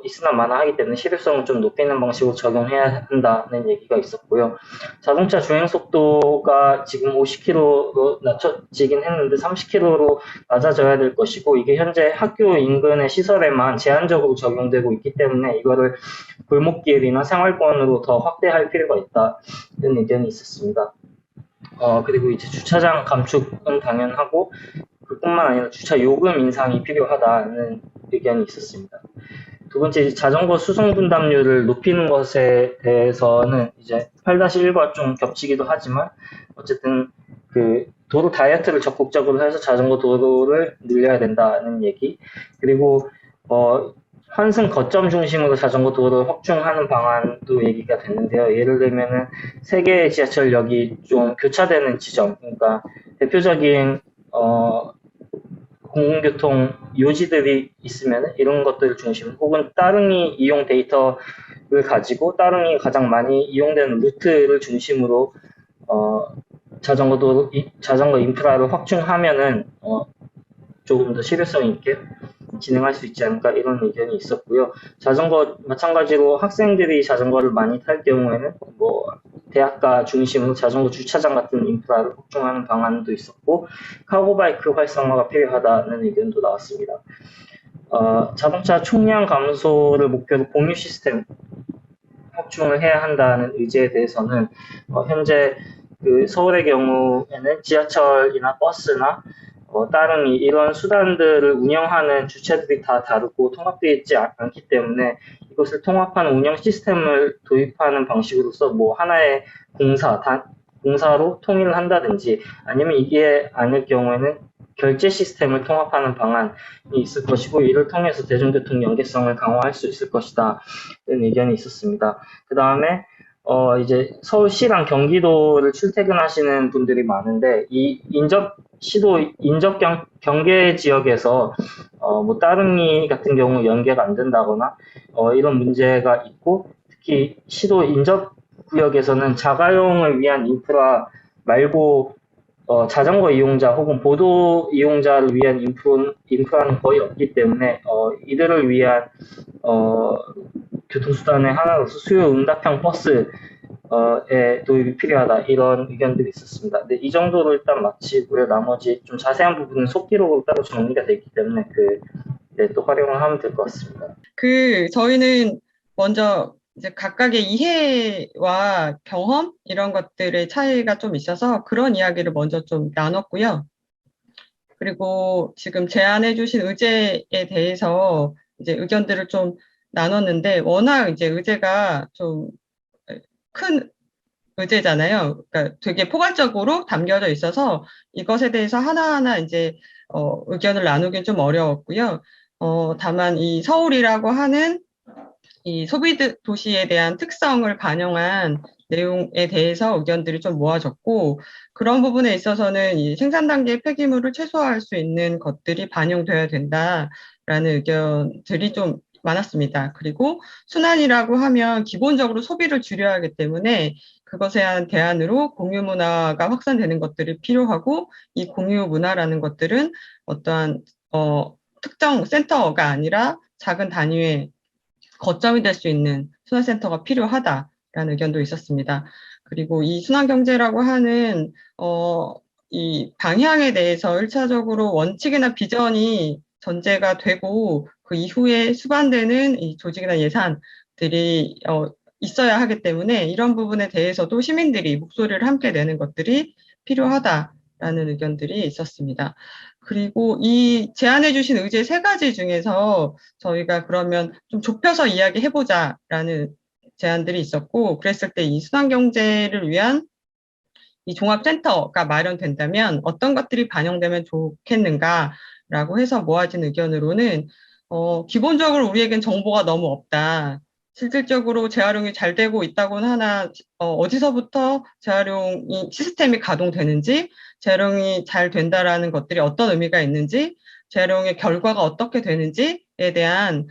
E: 있으나 마나하기 때문에 실효성을 좀 높이는 방식으로 적용해야 한다는 얘기가 있었고요. 자동차 주행 속도가 지금 50km로 낮춰지긴 했는데 30km로 낮아져야 될 것이고, 이게 현재 학교 인근의 시설에만 제한적으로 적용되고 있기 때문에 이거를 골목길이나 생활권으로 더 확대할 필요가 있다는 의견이 있었습니다. 그리고 이제 주차장 감축은 당연하고, 그뿐만 아니라 주차 요금 인상이 필요하다는 의견이 있었습니다. 두 번째, 자전거 수송 분담률을 높이는 것에 대해서는 이제 8-1과 좀 겹치기도 하지만, 어쨌든 그 도로 다이어트를 적극적으로 해서 자전거 도로를 늘려야 된다는 얘기, 그리고 환승 거점 중심으로 자전거 도로를 확충하는 방안도 얘기가 됐는데요. 예를 들면은 세 개의 지하철역이 좀 교차되는 지점, 그러니까 대표적인 공공교통 요지들이 있으면 이런 것들을 중심, 혹은 따릉이 이용 데이터를 가지고 따릉이 가장 많이 이용되는 루트를 중심으로 자전거 인프라를 확충하면은 조금 더 실효성 있게 진행할 수 있지 않을까, 이런 의견이 있었고요. 자전거 마찬가지로 학생들이 자전거를 많이 탈 경우에는 대학가 중심으로 자전거 주차장 같은 인프라를 확충하는 방안도 있었고, 카고바이크 활성화가 필요하다는 의견도 나왔습니다. 자동차 총량 감소를 목표로 공유 시스템 확충을 해야 한다는 의지에 대해서는 현재 그 서울의 경우에는 지하철이나 버스나 따릉이 이런 수단들을 운영하는 주체들이 다 다르고 통합되어 있지 않기 때문에 이것을 통합하는 운영 시스템을 도입하는 방식으로서 하나의 공사로 통일을 한다든지, 아니면 이게 아닐 경우에는 결제 시스템을 통합하는 방안이 있을 것이고, 이를 통해서 대중교통 연계성을 강화할 수 있을 것이다 라는 의견이 있었습니다. 그 다음에 이제 서울시랑 경기도를 출퇴근하시는 분들이 많은데, 이 시도 인접 경계 지역에서 따릉이 같은 경우 연계가 안 된다거나 이런 문제가 있고, 특히 시도 인접 구역에서는 자가용을 위한 인프라 말고 자전거 이용자 혹은 보도 이용자를 위한 인프라는 거의 없기 때문에 이들을 위한 교통수단의 하나로서 수요 응답형 버스의 도입이 필요하다, 이런 의견들이 있었습니다. 네, 이 정도로 일단 마치고요. 나머지 좀 자세한 부분은 속기록으로 따로 정리가 되어 있기 때문에 또 활용을 하면 될 것 같습니다.
F: 저희는 먼저 이제 각각의 이해와 경험 이런 것들의 차이가 좀 있어서 그런 이야기를 먼저 좀 나눴고요. 그리고 지금 제안해 주신 의제에 대해서 이제 의견들을 좀 나눴는데, 워낙 이제 의제가 좀 큰 의제잖아요. 그러니까 되게 포괄적으로 담겨져 있어서 이것에 대해서 하나하나 이제 의견을 나누긴 좀 어려웠고요. 다만 이 서울이라고 하는 이 소비 도시에 대한 특성을 반영한 내용에 대해서 의견들이 좀 모아졌고, 그런 부분에 있어서는 이 생산 단계 폐기물을 최소화할 수 있는 것들이 반영되어야 된다라는 의견들이 좀 많았습니다. 그리고 순환이라고 하면 기본적으로 소비를 줄여야 하기 때문에 그것에 대한 대안으로 공유 문화가 확산되는 것들이 필요하고, 이 공유 문화라는 것들은 어떠한 특정 센터가 아니라 작은 단위의 거점이 될 수 있는 순환센터가 필요하다라는 의견도 있었습니다. 그리고 이 순환경제라고 하는 이 방향에 대해서 1차적으로 원칙이나 비전이 전제가 되고, 그 이후에 수반되는 이 조직이나 예산들이 있어야 하기 때문에 이런 부분에 대해서도 시민들이 목소리를 함께 내는 것들이 필요하다라는 의견들이 있었습니다. 그리고 이 제안해 주신 의제 3가지 중에서 저희가 그러면 좀 좁혀서 이야기해보자라는 제안들이 있었고, 그랬을 때 이 순환경제를 위한 이 종합센터가 마련된다면 어떤 것들이 반영되면 좋겠는가라고 해서 모아진 의견으로는 기본적으로 우리에겐 정보가 너무 없다. 실질적으로 재활용이 잘 되고 있다고는 하나, 어디서부터 재활용이 시스템이 가동되는지, 재활용이 잘 된다라는 것들이 어떤 의미가 있는지, 재활용의 결과가 어떻게 되는지에 대한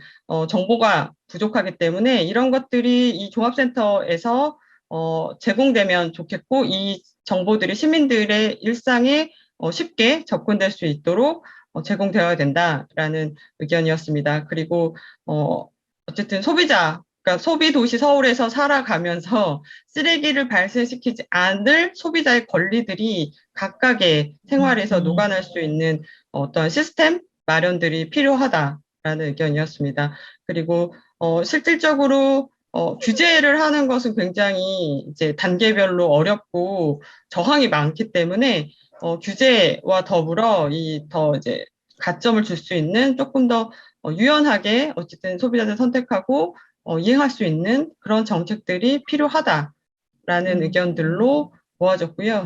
F: 정보가 부족하기 때문에 이런 것들이 이 종합센터에서 제공되면 좋겠고, 이 정보들이 시민들의 일상에 쉽게 접근될 수 있도록 제공되어야 된다라는 의견이었습니다. 그리고 어쨌든 그러니까 소비 도시 서울에서 살아가면서 쓰레기를 발생시키지 않을 소비자의 권리들이 각각의 생활에서 녹아날 수 있는 어떤 시스템 마련들이 필요하다라는 의견이었습니다. 그리고 실질적으로 규제를 하는 것은 굉장히 이제 단계별로 어렵고 저항이 많기 때문에 규제와 더불어 더 이제 가점을 줄 수 있는 조금 더 유연하게 어쨌든 소비자들 선택하고 이행할 수 있는 그런 정책들이 필요하다라는 의견들로 모아졌고요.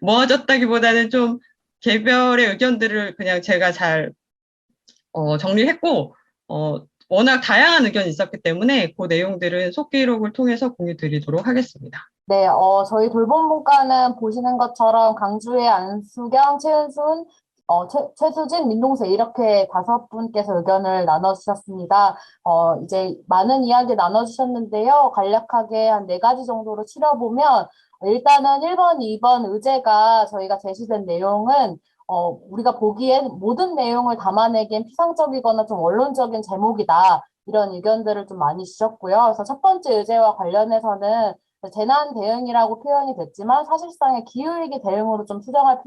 F: 모아졌다기보다는 좀 개별의 의견들을 그냥 제가 잘 정리했고 워낙 다양한 의견이 있었기 때문에 그 내용들은 속기록을 통해서 공유 드리도록 하겠습니다.
G: 네, 저희 돌봄문과는 보시는 것처럼 강주의 안수경, 최은순, 최수진, 민동세 이렇게 5분께서 의견을 나눠주셨습니다. 이제 많은 이야기 나눠주셨는데요. 간략하게 한 4가지 정도로 치러보면 일단은 1번, 2번 의제가 저희가 제시된 내용은 우리가 보기엔 모든 내용을 담아내기엔 피상적이거나 좀 원론적인 제목이다. 이런 의견들을 좀 많이 주셨고요. 그래서 첫 번째 의제와 관련해서는 재난 대응이라고 표현이 됐지만 사실상의 기후위기 대응으로 좀 수정할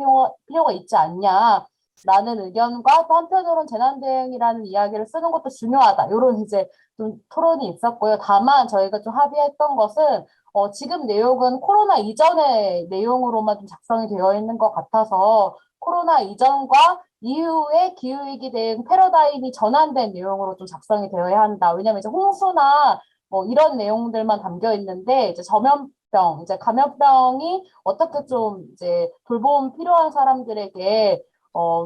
G: 필요가 있지 않냐라는 의견과 또 한편으로는 재난 대응이라는 이야기를 쓰는 것도 중요하다. 이런 이제 좀 토론이 있었고요. 다만 저희가 좀 합의했던 것은 지금 내용은 코로나 이전의 내용으로만 좀 작성이 되어 있는 것 같아서 코로나 이전과 이후의 기후위기 대응 패러다임이 전환된 내용으로 좀 작성이 되어야 한다. 왜냐하면 이제 홍수나 이런 내용들만 담겨 있는데 이제 전염병, 이제 감염병이 어떻게 좀 이제 돌봄 필요한 사람들에게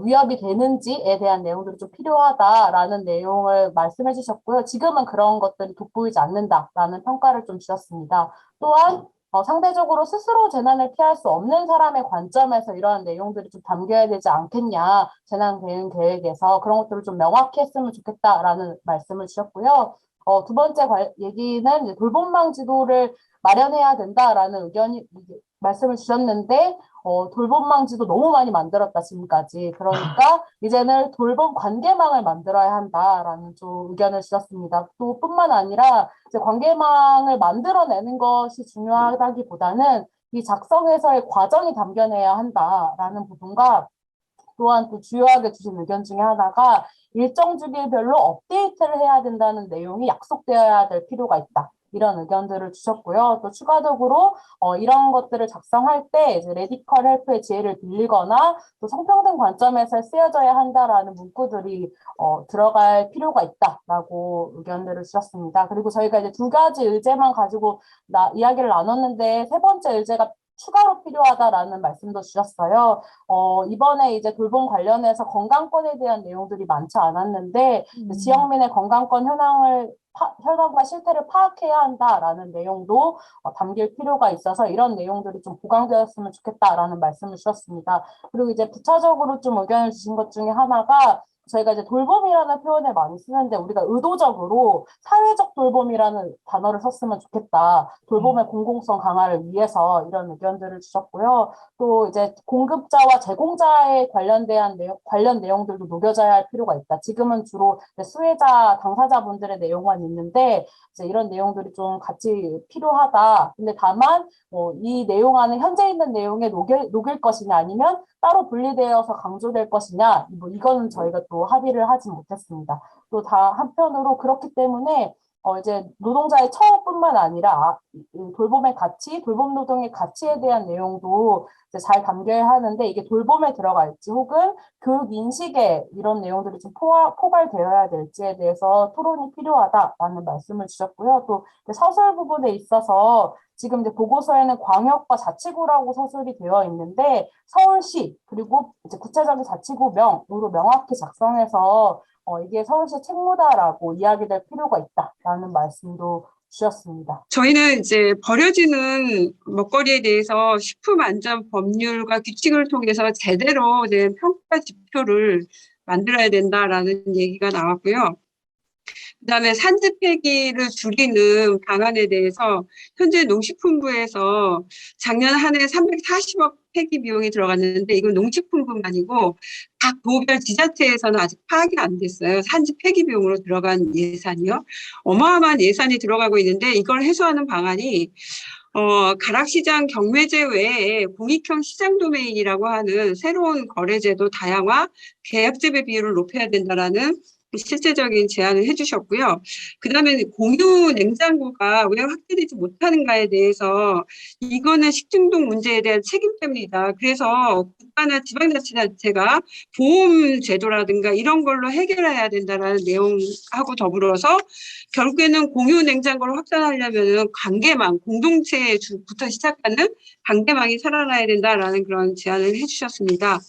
G: 위협이 되는지에 대한 내용들이 좀 필요하다라는 내용을 말씀해 주셨고요. 지금은 그런 것들이 돋보이지 않는다라는 평가를 좀 주셨습니다. 또한 상대적으로 스스로 재난을 피할 수 없는 사람의 관점에서 이러한 내용들이 좀 담겨야 되지 않겠냐, 재난 대응 계획에서 그런 것들을 좀 명확히 했으면 좋겠다라는 말씀을 주셨고요. 두 번째 얘기는 이제 돌봄망 지도를 마련해야 된다라는 말씀을 주셨는데 돌봄망 지도 너무 많이 만들었다 지금까지. 그러니까 이제는 돌봄 관계망을 만들어야 한다라는 좀 의견을 주셨습니다. 또 뿐만 아니라 이제 관계망을 만들어내는 것이 중요하다기보다는 이 작성에서의 과정이 담겨내야 한다라는 부분과 또한 또 주요하게 주신 의견 중에 하나가 일정 주기별로 업데이트를 해야 된다는 내용이 약속되어야 될 필요가 있다. 이런 의견들을 주셨고요. 또 추가적으로 이런 것들을 작성할 때 이제 레디컬 헬프의 지혜를 빌리거나 또 성평등 관점에서 쓰여져야 한다라는 문구들이 들어갈 필요가 있다라고 의견들을 주셨습니다. 그리고 저희가 이제 2가지 의제만 가지고 이야기를 나눴는데 3번째 의제가 추가로 필요하다라는 말씀도 주셨어요. 이번에 이제 돌봄 관련해서 건강권에 대한 내용들이 많지 않았는데 지역민의 건강권 현황과 실태를 파악해야 한다라는 내용도 담길 필요가 있어서 이런 내용들이 좀 보강되었으면 좋겠다라는 말씀을 주셨습니다. 그리고 이제 부차적으로 좀 의견을 주신 것 중에 하나가 저희가 이제 돌봄이라는 표현을 많이 쓰는데 우리가 의도적으로 사회적 돌봄이라는 단어를 썼으면 좋겠다. 돌봄의 공공성 강화를 위해서 이런 의견들을 주셨고요. 또 이제 공급자와 제공자에 관련 내용들도 녹여져야 할 필요가 있다. 지금은 주로 수혜자, 당사자분들의 내용만 있는데 이제 이런 내용들이 좀 같이 필요하다. 근데 다만 이 내용 안에 현재 있는 내용에 녹일 것이냐 아니면 따로 분리되어서 강조될 것이냐 이거는 저희가 또 합의를 하지 못했습니다. 또 한편으로 그렇기 때문에 이제 노동자의 처우뿐만 아니라 돌봄의 가치, 돌봄 노동의 가치에 대한 내용도 이제 잘 담겨야 하는데 이게 돌봄에 들어갈지 혹은 교육 인식에 이런 내용들이 좀 포괄되어야 될지에 대해서 토론이 필요하다라는 말씀을 주셨고요. 또 서술 부분에 있어서 지금 이제 보고서에는 광역과 자치구라고 서술이 되어 있는데 서울시 그리고 이제 구체적인 자치구명으로 명확히 작성해서 이게 서울시 책무다라고 이야기될 필요가 있다라는 말씀도 주셨습니다.
H: 저희는 이제 버려지는 먹거리에 대해서 식품안전법률과 규칙을 통해서 제대로 된 평가 지표를 만들어야 된다라는 얘기가 나왔고요. 그다음에 산지 폐기를 줄이는 방안에 대해서 현재 농식품부에서 작년 한 해 340억 폐기 비용이 들어갔는데 이건 농식품부만이고 각 도별 지자체에서는 아직 파악이 안 됐어요. 산지 폐기 비용으로 들어간 예산이요. 어마어마한 예산이 들어가고 있는데 이걸 해소하는 방안이 가락시장 경매제 외에 공익형 시장 도메인이라고 하는 새로운 거래제도 다양화, 계약재배 비율을 높여야 된다라는 실제적인 제안을 해주셨고요. 그 다음에 공유 냉장고가 왜 확대되지 못하는가에 대해서 이거는 식중독 문제에 대한 책임 때문이다. 그래서 국가나 지방자치단체가 보험 제도라든가 이런 걸로 해결해야 된다는 내용하고 더불어서 결국에는 공유 냉장고를 확산하려면 관계망, 공동체부터 시작하는 관계망이 살아나야 된다라는 그런 제안을 해주셨습니다.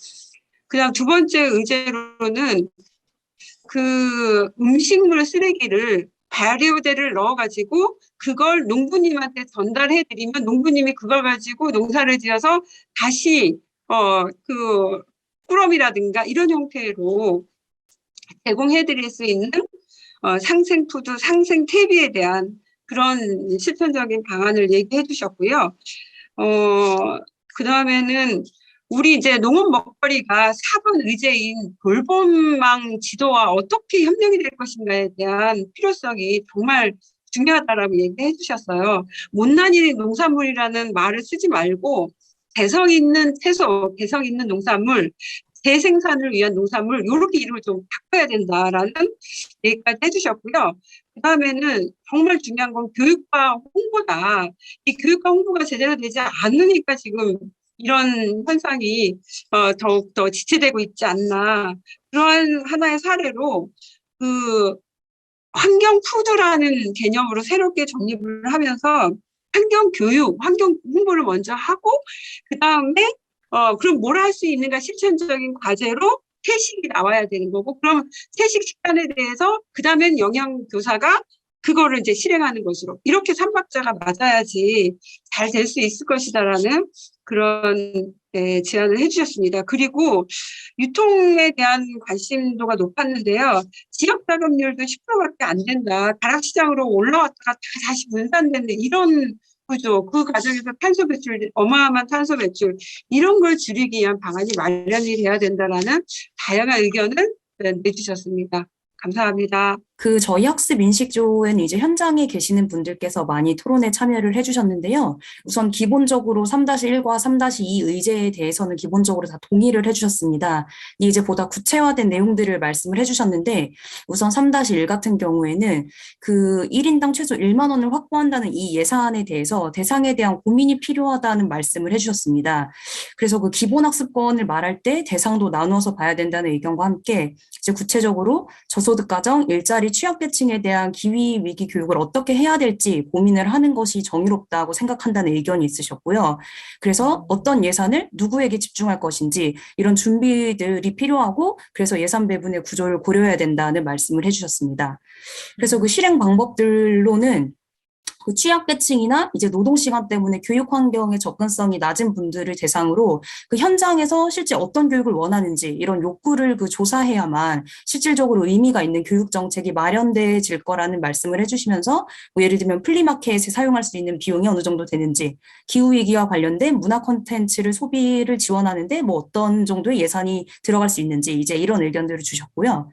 H: 그다음 두 번째 의제로는 그 음식물 쓰레기를 발효대를 넣어가지고 그걸 농부님한테 전달해드리면 농부님이 그걸 가지고 농사를 지어서 다시 그 꾸러미라든가 이런 형태로 제공해드릴 수 있는 상생푸드, 상생태비에 대한 그런 실천적인 방안을 얘기해 주셨고요. 그 다음에는 우리 이제 농업 먹거리가 4번 의제인 돌봄망 지도와 어떻게 협력이 될 것인가에 대한 필요성이 정말 중요하다라고 얘기해 주셨어요. 못난이 농산물이라는 말을 쓰지 말고 개성 있는 채소, 개성 있는 농산물, 재생산을 위한 농산물 이렇게 이름을 좀 바꿔야 된다라는 얘기까지 해주셨고요. 그 다음에는 정말 중요한 건 교육과 홍보다. 이 교육과 홍보가 제대로 되지 않으니까 지금 이런 현상이 더욱더 지체되고 있지 않나. 그러한 하나의 사례로 그 환경 푸드라는 개념으로 새롭게 정립을 하면서 환경 교육, 환경 홍보를 먼저 하고 그 다음에 그럼 뭘 할 수 있는가 실천적인 과제로 채식이 나와야 되는 거고 그럼 채식 식단에 대해서 그 다음엔 영양교사가 그거를 이제 실행하는 것으로 이렇게 삼박자가 맞아야지 잘 될 수 있을 것이다라는 그런 제안을 해주셨습니다. 그리고 유통에 대한 관심도가 높았는데요. 지역 자금률도 10%밖에 안 된다. 가락시장으로 올라왔다가 다시 분산되는 이런 구조, 그 과정에서 탄소 배출, 어마어마한 탄소 배출 이런 걸 줄이기 위한 방안이 마련이 돼야 된다라는 다양한 의견을 내주셨습니다. 감사합니다.
I: 저희 학습 인식조에는 이제 현장에 계시는 분들께서 많이 토론에 참여를 해주셨는데요. 우선 기본적으로 3-1과 3-2 의제에 대해서는 기본적으로 다 동의를 해주셨습니다. 이제 보다 구체화된 내용들을 말씀을 해주셨는데 우선 3-1 같은 경우에는 그 1인당 최소 1만 원을 확보한다는 이 예산에 대해서 대상에 대한 고민이 필요하다는 말씀을 해주셨습니다. 그래서 그 기본학습권을 말할 때 대상도 나누어서 봐야 된다는 의견과 함께 이제 구체적으로 저소득 가정, 일자리 취약계층에 대한 기후 위기 교육을 어떻게 해야 될지 고민을 하는 것이 정의롭다고 생각한다는 의견이 있으셨고요. 그래서 어떤 예산을 누구에게 집중할 것인지 이런 준비들이 필요하고 그래서 예산 배분의 구조를 고려해야 된다는 말씀을 해주셨습니다. 그래서 그 실행 방법들로는 그 취약계층이나 이제 노동시간 때문에 교육 환경의 접근성이 낮은 분들을 대상으로 그 현장에서 실제 어떤 교육을 원하는지 이런 욕구를 그 조사해야만 실질적으로 의미가 있는 교육 정책이 마련돼질 거라는 말씀을 해주시면서 뭐 예를 들면 플리마켓에 사용할 수 있는 비용이 어느 정도 되는지 기후위기와 관련된 문화 콘텐츠를 소비를 지원하는데 뭐 어떤 정도의 예산이 들어갈 수 있는지 이제 이런 의견들을 주셨고요.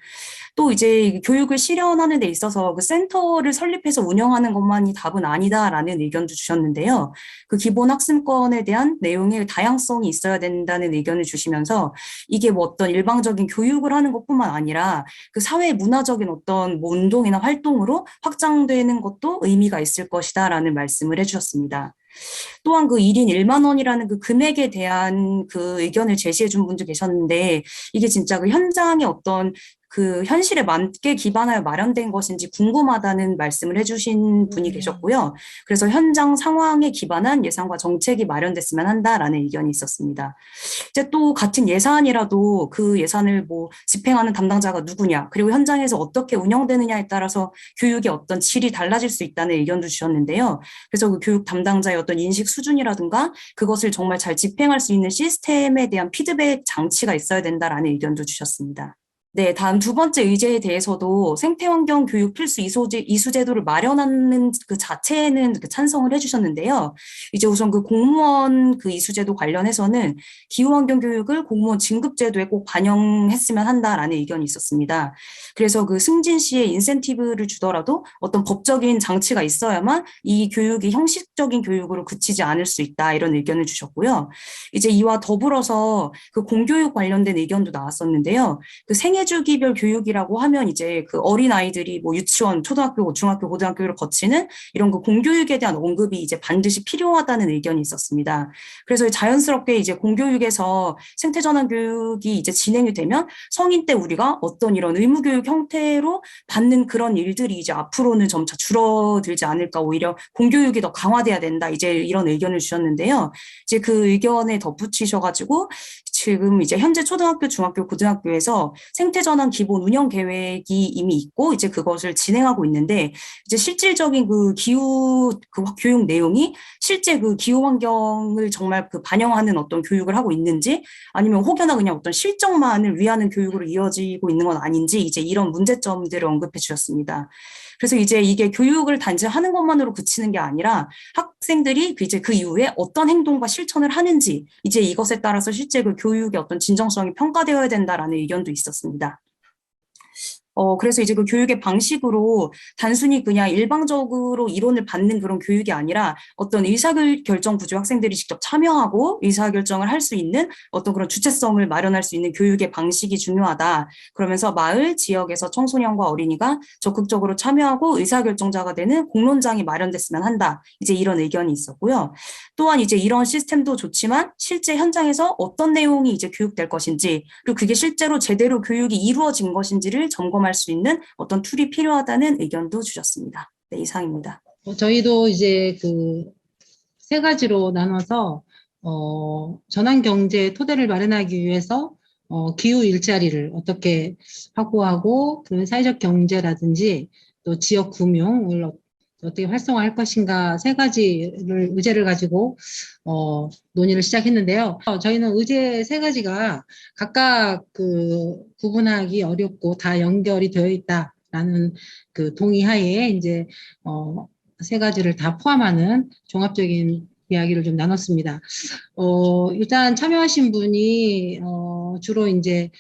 I: 또 이제 교육을 실현하는 데 있어서 그 센터를 설립해서 운영하는 것만이 답은 아니다라는 의견도 주셨는데요. 그 기본 학습권에 대한 내용의 다양성이 있어야 된다는 의견을 주시면서 이게 뭐 어떤 일방적인 교육을 하는 것뿐만 아니라 그 사회 문화적인 어떤 뭐 운동이나 활동으로 확장되는 것도 의미가 있을 것이다라는 말씀을 해주셨습니다. 또한 그 1인 1만 원이라는 그 금액에 대한 그 의견을 제시해 준 분도 계셨는데 이게 진짜 그 현장의 어떤 그 현실에 맞게 기반하여 마련된 것인지 궁금하다는 말씀을 해주신 분이 계셨고요. 그래서 현장 상황에 기반한 예산과 정책이 마련됐으면 한다라는 의견이 있었습니다. 이제 또 같은 예산이라도 그 예산을 뭐 집행하는 담당자가 누구냐, 그리고 현장에서 어떻게 운영되느냐에 따라서 교육의 어떤 질이 달라질 수 있다는 의견도 주셨는데요. 그래서 그 교육 담당자의 어떤 인식 수준이라든가 그것을 정말 잘 집행할 수 있는 시스템에 대한 피드백 장치가 있어야 된다라는 의견도 주셨습니다. 네, 다음 두 번째 의제에 대해서도 생태환경 교육 필수 이수제도를 마련하는 그 자체에는 그 찬성을 해주셨는데요. 이제 우선 그 공무원 그 이수제도 관련해서는 기후환경 교육을 공무원 진급제도에 꼭 반영했으면 한다라는 의견이 있었습니다. 그래서 그 승진 시에 인센티브를 주더라도 어떤 법적인 장치가 있어야만 이 교육이 형식적인 교육으로 그치지 않을 수 있다 이런 의견을 주셨고요. 이제 이와 더불어서 그 공교육 관련된 의견도 나왔었는데요. 그 생애주기별 교육이라고 하면 이제 그 어린 아이들이 뭐 유치원, 초등학교, 중학교, 고등학교를 거치는 이런 그 공교육에 대한 언급이 이제 반드시 필요하다는 의견이 있었습니다. 그래서 자연스럽게 이제 공교육에서 생태전환 교육이 이제 진행이 되면 성인 때 우리가 어떤 이런 의무교육 형태로 받는 그런 일들이 이제 앞으로는 점차 줄어들지 않을까, 오히려 공교육이 더 강화돼야 된다, 이제 이런 의견을 주셨는데요. 이제 그 의견에 덧붙이셔가지고 지금 이제 현재 초등학교, 중학교, 고등학교에서 생태전환 기본 운영 계획이 이미 있고 이제 그것을 진행하고 있는데 이제 실질적인 그 기후 그 교육 내용이 실제 그 기후 환경을 정말 그 반영하는 어떤 교육을 하고 있는지 아니면 혹여나 그냥 어떤 실적만을 위하는 교육으로 이어지고 있는 건 아닌지 이제 이런 문제점들을 언급해 주셨습니다. 그래서 이제 이게 교육을 단지 하는 것만으로 그치는 게 아니라 학생들이 이제 그 이후에 어떤 행동과 실천을 하는지 이제 이것에 따라서 실제 그 교육의 어떤 진정성이 평가되어야 된다라는 의견도 있었습니다. 그래서 이제 그 교육의 방식으로 단순히 그냥 일방적으로 이론을 받는 그런 교육이 아니라 어떤 의사결정 구조 학생들이 직접 참여하고 의사결정을 할 수 있는 어떤 그런 주체성을 마련할 수 있는 교육의 방식이 중요하다. 그러면서 마을, 지역에서 청소년과 어린이가 적극적으로 참여하고 의사결정자가 되는 공론장이 마련됐으면 한다. 이제 이런 의견이 있었고요. 또한 이제 이런 시스템도 좋지만 실제 현장에서 어떤 내용이 이제 교육될 것인지 그리고 그게 실제로 제대로 교육이 이루어진 것인지를 점검할 수 있는 어떤 툴이 필요하다는 의견도 주셨습니다. 네, 이상입니다.
J: 저희도 이제 그 세 가지로 나눠서 전환 경제 토대를 마련하기 위해서 기후 일자리를 어떻게 확보하고 그 사회적 경제라든지 또 지역 금융을 어떻게 활성화할 것인가 세 가지를 의제를 가지고 논의를 시작했는데요. 저희는 의제 세 가지가 각각 그 구분하기 어렵고 다 연결이 되어 있다라는 그 동의하에 이제 세 가지를 다 포함하는 종합적인 이야기를 좀 나눴습니다. 일단 참여하신 분이 주로 이제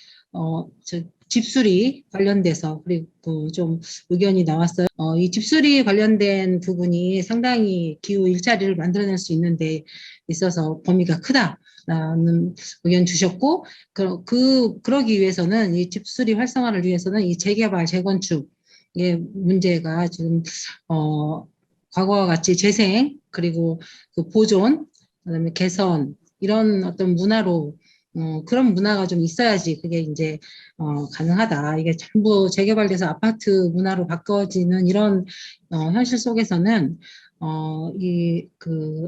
J: 집수리 관련돼서 그리고 좀 의견이 나왔어요. 이 집수리 관련된 부분이 상당히 기후 일자리를 만들어낼 수 있는 데 있어서 범위가 크다라는 의견 주셨고, 그러기 위해서는 이 집수리 활성화를 위해서는 이 재개발, 재건축의 문제가 지금 과거와 같이 재생 그리고 그 보존, 그다음에 개선 이런 어떤 문화로 그런 문화가 좀 있어야지 그게 이제 가능하다. 이게 전부 재개발돼서 아파트 문화로 바꿔지는 이런 현실 속에서는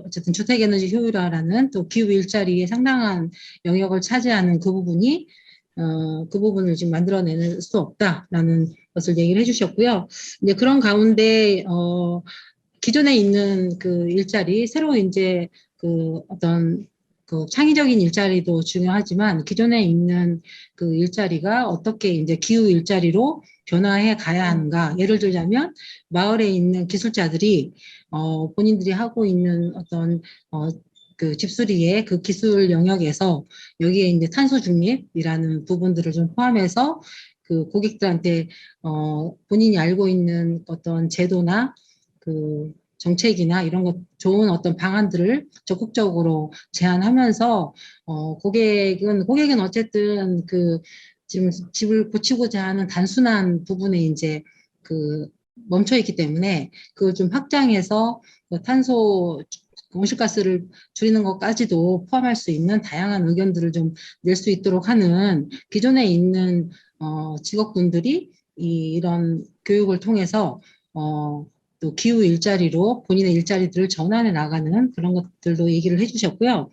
J: 어쨌든 주택에너지 효율화라는 또 기후 일자리에 상당한 영역을 차지하는 그 부분이 그 부분을 지금 만들어낼 수 없다라는 것을 얘기를 해주셨고요. 이제 그런 가운데 기존에 있는 그 일자리, 새로 이제 그 어떤 그 창의적인 일자리도 중요하지만 기존에 있는 그 일자리가 어떻게 이제 기후 일자리로 변화해 가야 하는가. 예를 들자면 마을에 있는 기술자들이 본인들이 하고 있는 어떤 그 집수리의 그 기술 영역에서 여기에 이제 탄소 중립이라는 부분들을 좀 포함해서 그 고객들한테 본인이 알고 있는 어떤 제도나 그 정책이나 이런 것 좋은 어떤 방안들을 적극적으로 제안하면서 고객은 어쨌든 그 지금 집을 고치고자 하는 단순한 부분에 이제 그 멈춰 있기 때문에 그걸 좀 확장해서 그 탄소 온실가스를 줄이는 것까지도 포함할 수 있는 다양한 의견들을 좀 낼 수 있도록 하는 기존에 있는 직업군들이 이런 교육을 통해서 또 기후 일자리로 본인의 일자리들을 전환해 나가는 그런 것들도 얘기를 해주셨고요.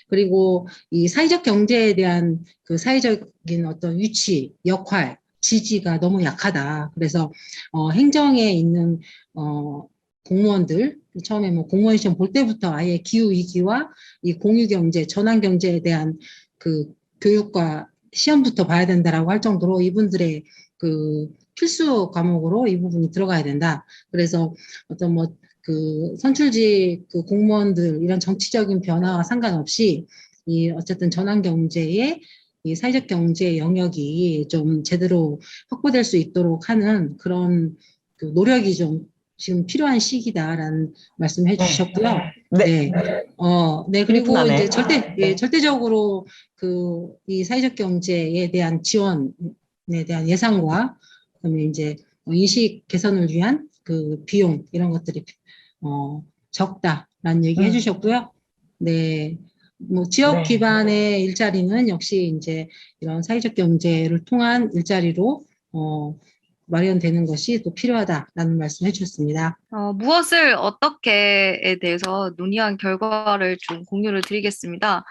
J: 그리고 이 사회적 경제에 대한 그 사회적인 어떤 위치, 역할, 지지가 너무 약하다. 그래서 행정에 있는 공무원들, 처음에 뭐 공무원 시험 볼 때부터 아예 기후 위기와 이 공유 경제, 전환 경제에 대한 그 교육과 시험부터 봐야 된다라고 할 정도로 이분들의 그 필수 과목으로 이 부분이 들어가야 된다. 그래서 어떤 뭐 그 선출직 그 공무원들 이런 정치적인 변화와 상관없이 이 어쨌든 전환 경제의 이 사회적 경제 영역이 좀 제대로 확보될 수 있도록 하는 그런 그 노력이 좀 지금 필요한 시기다라는 말씀해 주셨고요.
A: 네.
J: 네, 그리고
A: 훈훈하네.
J: 이제 절대적으로 그 이 사회적 경제에 대한 지원에 대한 예산과 그다음에 이제 인식 개선을 위한 그 비용 이런 것들이 적다라는 얘기 해주셨고요. 네, 뭐 지역
A: 네.
J: 기반의 일자리는 역시 이제 이런 사회적 경제를 통한 일자리로 마련되는 것이 또 필요하다라는 말씀해 주셨습니다.
K: 무엇을 어떻게에 대해서 논의한 결과를 좀 공유를 드리겠습니다.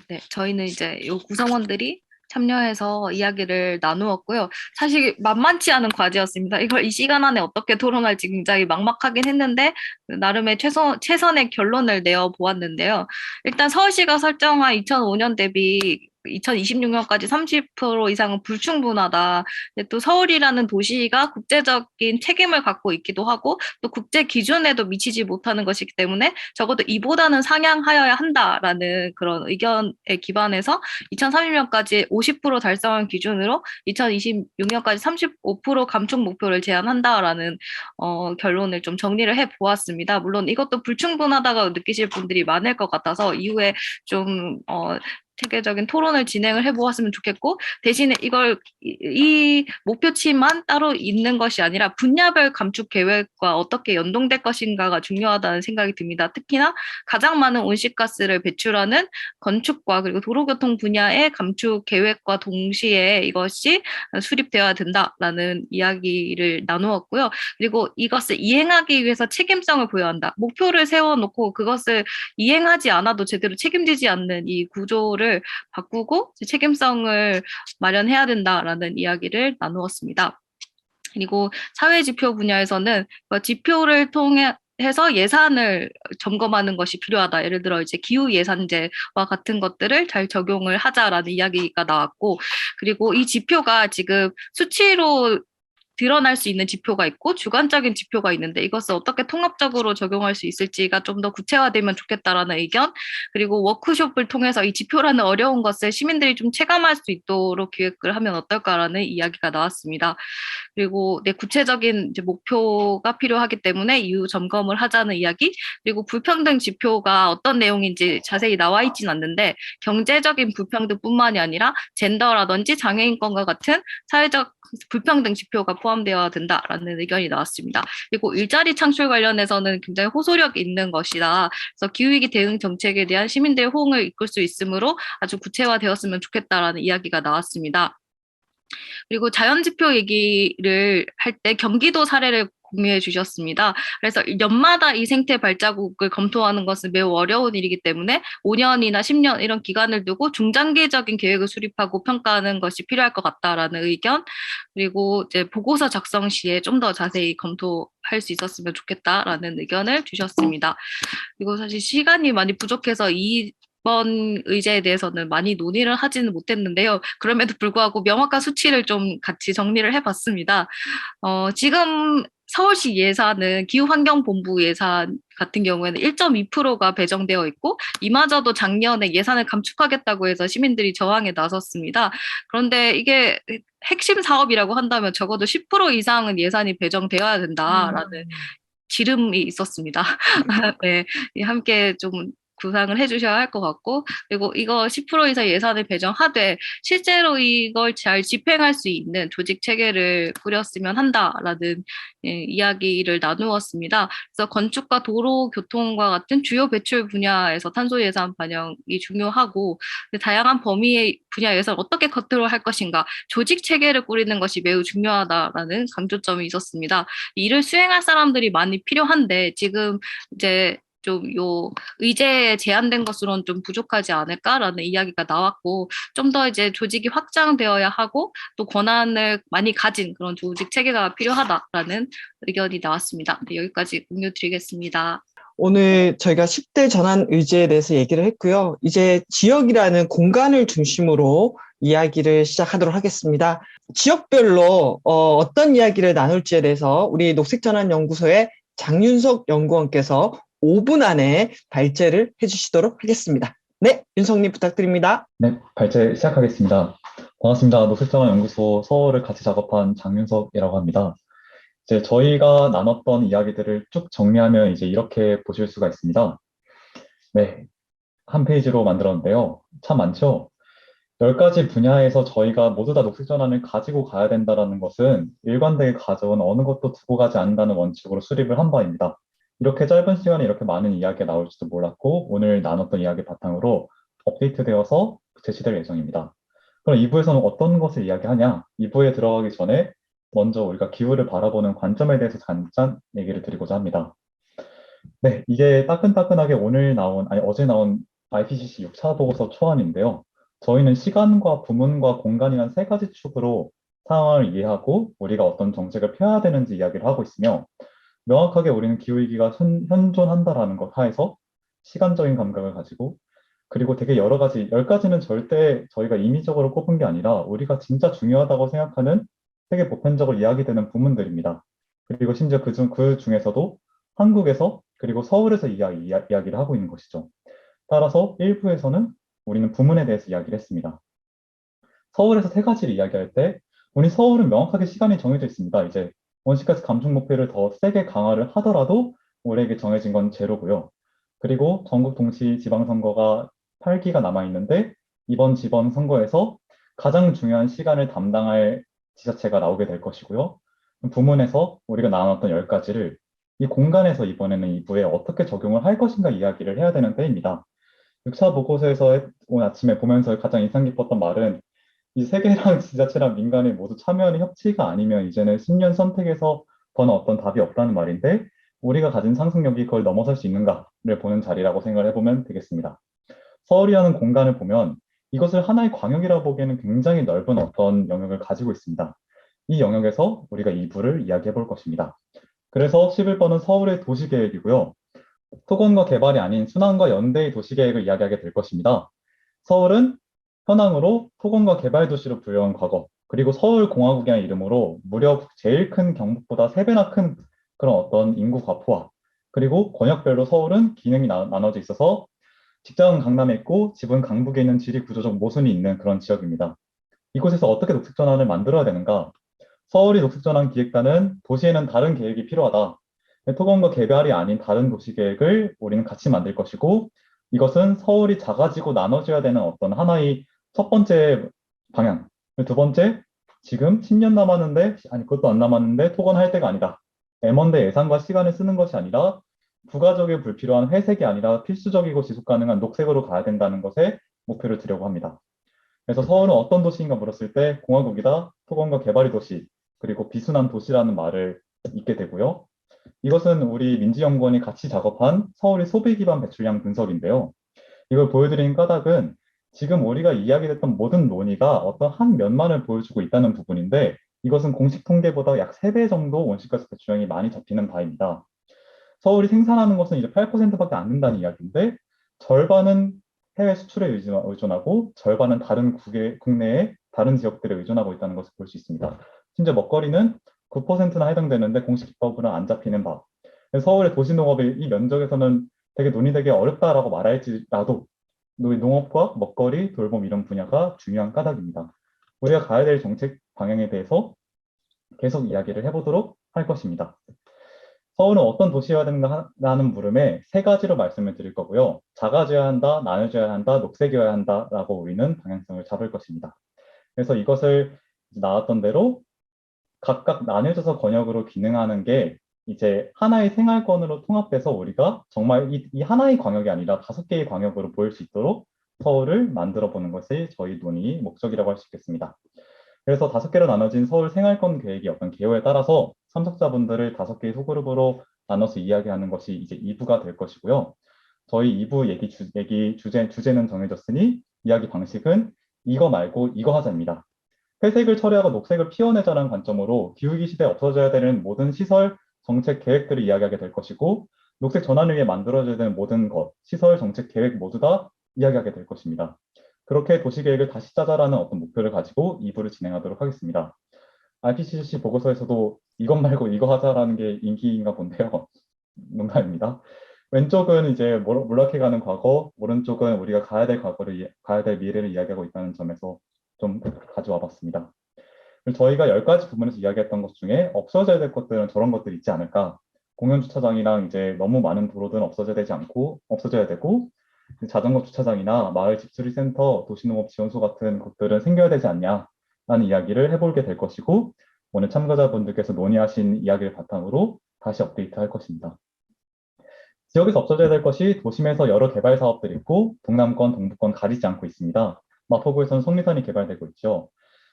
K: 네, 저희는 이제 요 구성원들이 참여해서 이야기를 나누었고요. 사실 만만치 않은 과제였습니다. 이걸 이 시간 안에 어떻게 토론할지 굉장히 막막하긴 했는데 나름의 최선의 결론을 내어 보았는데요. 일단 서울시가 설정한 2005년 대비 2026년까지 30% 이상은 불충분하다. 근데 또 서울이라는 도시가 국제적인 책임을 갖고 있기도 하고 또 국제 기준에도 미치지 못하는 것이기 때문에 적어도 이보다는 상향하여야 한다라는 그런 의견에 기반해서 2030년까지 50% 달성한 기준으로 2026년까지 35% 감축 목표를 제한한다라는 결론을 좀 정리를 해 보았습니다. 물론 이것도 불충분하다고 느끼실 분들이 많을 것 같아서 이후에 좀 체계적인 토론을 진행을 해보았으면 좋겠고 대신에 이걸 이 목표치만 따로 있는 것이 아니라 분야별 감축 계획과 어떻게 연동될 것인가가 중요하다는 생각이 듭니다. 특히나 가장 많은 온실가스를 배출하는 건축과 그리고 도로교통 분야의 감축 계획과 동시에 이것이 수립되어야 된다라는 이야기를 나누었고요. 그리고 이것을 이행하기 위해서 책임성을 보여야 한다. 목표를 세워놓고 그것을 이행하지 않아도 제대로 책임지지 않는 이 구조를 바꾸고 책임성을 마련해야 된다라는 이야기를 나누었습니다. 그리고 사회지표 분야에서는 지표를 통해 해서 예산을 점검하는 것이 필요하다. 예를 들어 이제 기후 예산제와 같은 것들을 잘 적용을 하자라는 이야기가 나왔고, 그리고 이 지표가 지금 수치로 드러날 수 있는 지표가 있고 주관적인 지표가 있는데 이것을 어떻게 통합적으로 적용할 수 있을지가 좀 더 구체화되면 좋겠다라는 의견, 그리고 워크숍을 통해서 이 지표라는 어려운 것을 시민들이 좀 체감할 수 있도록 기획을 하면 어떨까라는 이야기가 나왔습니다. 그리고 구체적인 이제 목표가 필요하기 때문에 이후 점검을 하자는 이야기, 그리고 불평등 지표가 어떤 내용인지 자세히 나와 있진 않는데 경제적인 불평등뿐만이 아니라 젠더라든지 장애인권과 같은 사회적 불평등 지표가 포함되어야 된다라는 의견이 나왔습니다. 그리고 일자리 창출 관련해서는 굉장히 호소력 있는 것이다. 그래서 기후위기 대응 정책에 대한 시민들의 호응을 이끌 수 있으므로 아주 구체화되었으면 좋겠다라는 이야기가 나왔습니다. 그리고 자연지표 얘기를 할 때 경기도 사례를 공유해 주셨습니다. 그래서 연마다 이 생태 발자국을 검토하는 것은 매우 어려운 일이기 때문에 5년이나 10년 이런 기간을 두고 중장기적인 계획을 수립하고 평가하는 것이 필요할 것 같다라는 의견, 그리고 이제 보고서 작성 시에 좀 더 자세히 검토할 수 있었으면 좋겠다라는 의견을 주셨습니다. 그리고 사실 시간이 많이 부족해서 이번 의제에 대해서는 많이 논의를 하지는 못했는데요. 그럼에도 불구하고 명확한 수치를 좀 같이 정리를 해봤습니다. 지금 서울시 예산은 기후환경본부 예산 같은 경우에는 1.2%가 배정되어 있고 이마저도 작년에 예산을 감축하겠다고 해서 시민들이 저항에 나섰습니다. 그런데 이게 핵심 사업이라고 한다면 적어도 10% 이상은 예산이 배정되어야 된다라는 지름이 있었습니다. 네, 함께 좀 구상을 해주셔야 할 것 같고, 그리고 이거 10% 이상 예산을 배정하되 실제로 이걸 잘 집행할 수 있는 조직 체계를 꾸렸으면 한다라는 이야기를 나누었습니다. 그래서 건축과 도로, 교통과 같은 주요 배출 분야에서 탄소 예산 반영이 중요하고, 다양한 범위의 분야 예산을 어떻게 컨트롤할 것인가, 조직 체계를 꾸리는 것이 매우 중요하다라는 강조점이 있었습니다. 이를 수행할 사람들이 많이 필요한데 지금 이제 좀 요 의제에 제한된 것으로는 좀 부족하지 않을까라는 이야기가 나왔고, 좀 더 이제 조직이 확장되어야 하고 또 권한을 많이 가진 그런 조직 체계가 필요하다라는 의견이 나왔습니다. 네, 여기까지 공유 드리겠습니다.
A: 오늘 저희가 10대 전환 의제에 대해서 얘기를 했고요. 이제 지역이라는 공간을 중심으로 이야기를 시작하도록 하겠습니다. 지역별로 어떤 이야기를 나눌지에 대해서 우리 녹색전환연구소의 장윤석 연구원께서 5분 안에 발제를 해주시도록 하겠습니다. 네, 윤석님 부탁드립니다.
L: 네, 발제 시작하겠습니다. 반갑습니다. 녹색전환연구소 서울을 같이 작업한 장윤석이라고 합니다. 이제 저희가 나눴던 이야기들을 쭉 정리하면 이제 이렇게 보실 수가 있습니다. 네, 한 페이지로 만들었는데요. 참 많죠? 10가지 분야에서 저희가 모두 다 녹색전환을 가지고 가야 된다는 것은 일관되게 가져온 어느 것도 두고 가지 않는다는 원칙으로 수립을 한 바입니다. 이렇게 짧은 시간에 이렇게 많은 이야기가 나올지도 몰랐고 오늘 나눴던 이야기 바탕으로 업데이트되어서 제시될 예정입니다. 그럼 2부에서는 어떤 것을 이야기하냐? 2부에 들어가기 전에 먼저 우리가 기후를 바라보는 관점에 대해서 잠깐 얘기를 드리고자 합니다. 네, 이게 따끈따끈하게 어제 나온 IPCC 6차 보고서 초안인데요. 저희는 시간과 부문과 공간이란 3가지 축으로 상황을 이해하고 우리가 어떤 정책을 펴야 되는지 이야기를 하고 있으며 명확하게 우리는 기후위기가 현존한다라는 것 하에서 시간적인 감각을 가지고 그리고 되게 여러 가지, 10가지는 절대 저희가 임의적으로 꼽은 게 아니라 우리가 진짜 중요하다고 생각하는 세계 보편적으로 이야기되는 부문들입니다. 그리고 심지어 그 중에서도 한국에서 그리고 서울에서 이야기를 하고 있는 것이죠. 따라서 1부에서는 우리는 부문에 대해서 이야기를 했습니다. 서울에서 3가지를 이야기할 때 우리 서울은 명확하게 시간이 정해져 있습니다. 이제 온실가스 감축 목표를 더 세게 강화를 하더라도 우리에게 정해진 건 제로고요. 그리고 전국 동시 지방선거가 8기가 남아있는데 이번 지방선거에서 가장 중요한 시간을 담당할 지자체가 나오게 될 것이고요. 부문에서 우리가 나눴던 10가지를 이 공간에서 이번에는 2부에 어떻게 적용을 할 것인가 이야기를 해야 되는 때입니다. 6차 보고서에서 오늘 아침에 보면서 가장 인상 깊었던 말은 이 세계랑 지자체랑 민간이 모두 참여하는 협치가 아니면 이제는 10년 선택에서 더 어떤 답이 없다는 말인데 우리가 가진 상상력이 그걸 넘어설 수 있는가를 보는 자리라고 생각을 해보면 되겠습니다. 서울이라는 공간을 보면 이것을 하나의 광역이라고 보기에는 굉장히 넓은 어떤 영역을 가지고 있습니다. 이 영역에서 우리가 2부를 이야기해 볼 것입니다. 그래서 11번은 서울의 도시계획이고요. 토건과 개발이 아닌 순환과 연대의 도시계획을 이야기하게 될 것입니다. 서울은 현황으로 토건과 개발 도시로 불려온 과거, 그리고 서울공화국이라는 이름으로 무려 제일 큰 경북보다 3배나 큰 그런 어떤 인구 과포화, 그리고 권역별로 서울은 기능이 나눠져 있어서 직장은 강남에 있고 집은 강북에 있는 지리 구조적 모순이 있는 그런 지역입니다. 이곳에서 어떻게 녹색전환을 만들어야 되는가? 서울이 녹색전환 기획단은 도시에는 다른 계획이 필요하다. 토건과 개발이 아닌 다른 도시계획을 우리는 같이 만들 것이고 이것은 서울이 작아지고 나눠져야 되는 어떤 하나의 첫 번째 방향. 2번째, 지금 10년 남았는데, 아니 그것도 안 남았는데 토건할 때가 아니다. M1대 예산과 시간을 쓰는 것이 아니라 부가적이고 불필요한 회색이 아니라 필수적이고 지속 가능한 녹색으로 가야 된다는 것에 목표를 두려고 합니다. 그래서 서울은 어떤 도시인가 물었을 때 공화국이다, 토건과 개발의 도시, 그리고 비순환 도시라는 말을 잊게 되고요. 이것은 우리 민지연구원이 같이 작업한 서울의 소비 기반 배출량 분석인데요. 이걸 보여드리는 까닭은 지금 우리가 이야기했던 모든 논의가 어떤 한 면만을 보여주고 있다는 부분인데 이것은 공식 통계보다 약 3배 정도 온실가스 배출량이 많이 잡히는 바입니다. 서울이 생산하는 것은 이제 8%밖에 안 된다는 이야기인데 절반은 해외 수출에 의존하고 절반은 다른 국내의 다른 지역들에 의존하고 있다는 것을 볼 수 있습니다. 심지어 먹거리는 9%나 해당되는데 공식 기법으로는 안 잡히는 바. 서울의 도시농업이 이 면적에서는 되게 논의되기 어렵다라고 말할지라도 농업과 먹거리, 돌봄 이런 분야가 중요한 까닭입니다. 우리가 가야 될 정책 방향에 대해서 계속 이야기를 해보도록 할 것입니다. 서울은 어떤 도시여야 된다는 물음에 세 가지로 말씀을 드릴 거고요. 작아져야 한다, 나눠져야 한다, 녹색이어야 한다라고 우리는 방향성을 잡을 것입니다. 그래서 이것을 나왔던 대로 각각 나뉘어져서 권역으로 기능하는 게 이제 하나의 생활권으로 통합돼서 우리가 정말 이 하나의 광역이 아니라 5개의 광역으로 보일 수 있도록 서울을 만들어 보는 것이 저희 논의의 목적이라고 할 수 있겠습니다. 그래서 5개로 나눠진 서울 생활권 계획이 어떤 개요에 따라서 참석자분들을 5개의 소그룹으로 나눠서 이야기하는 것이 이제 2부가 될 것이고요. 저희 2부 주제는 정해졌으니 이야기 방식은 이거 말고 이거 하자입니다. 회색을 처리하고 녹색을 피워내자는 관점으로 기후위기 시대에 없어져야 되는 모든 시설, 정책 계획들을 이야기하게 될 것이고 녹색 전환을 위해 만들어져야 되는 모든 것, 시설, 정책 계획 모두 다 이야기하게 될 것입니다. 그렇게 도시계획을 다시 짜자라는 어떤 목표를 가지고 2부를 진행하도록 하겠습니다. IPCC 보고서에서도 이것 말고 이거 하자라는 게 인기인가 본데요. 농담입니다. 왼쪽은 이제 몰락해가는 과거, 오른쪽은 우리가 가야 될 미래를 이야기하고 있다는 점에서 좀 가져와 봤습니다. 저희가 10가지 부분에서 이야기했던 것 중에 없어져야 될 것들은 저런 것들이 있지 않을까. 공영주차장이랑 이제 너무 많은 도로들은 없어져야 되고 자전거 주차장이나 마을 집수리센터, 도시농업지원소 같은 것들은 생겨야 되지 않냐라는 이야기를 해보게 될 것이고 오늘 참가자분들께서 논의하신 이야기를 바탕으로 다시 업데이트할 것입니다. 지역에서 없어져야 될 것이 도심에서 여러 개발 사업들이 있고 동남권, 동북권 가리지 않고 있습니다. 마포구에서는 속리산이 개발되고 있죠.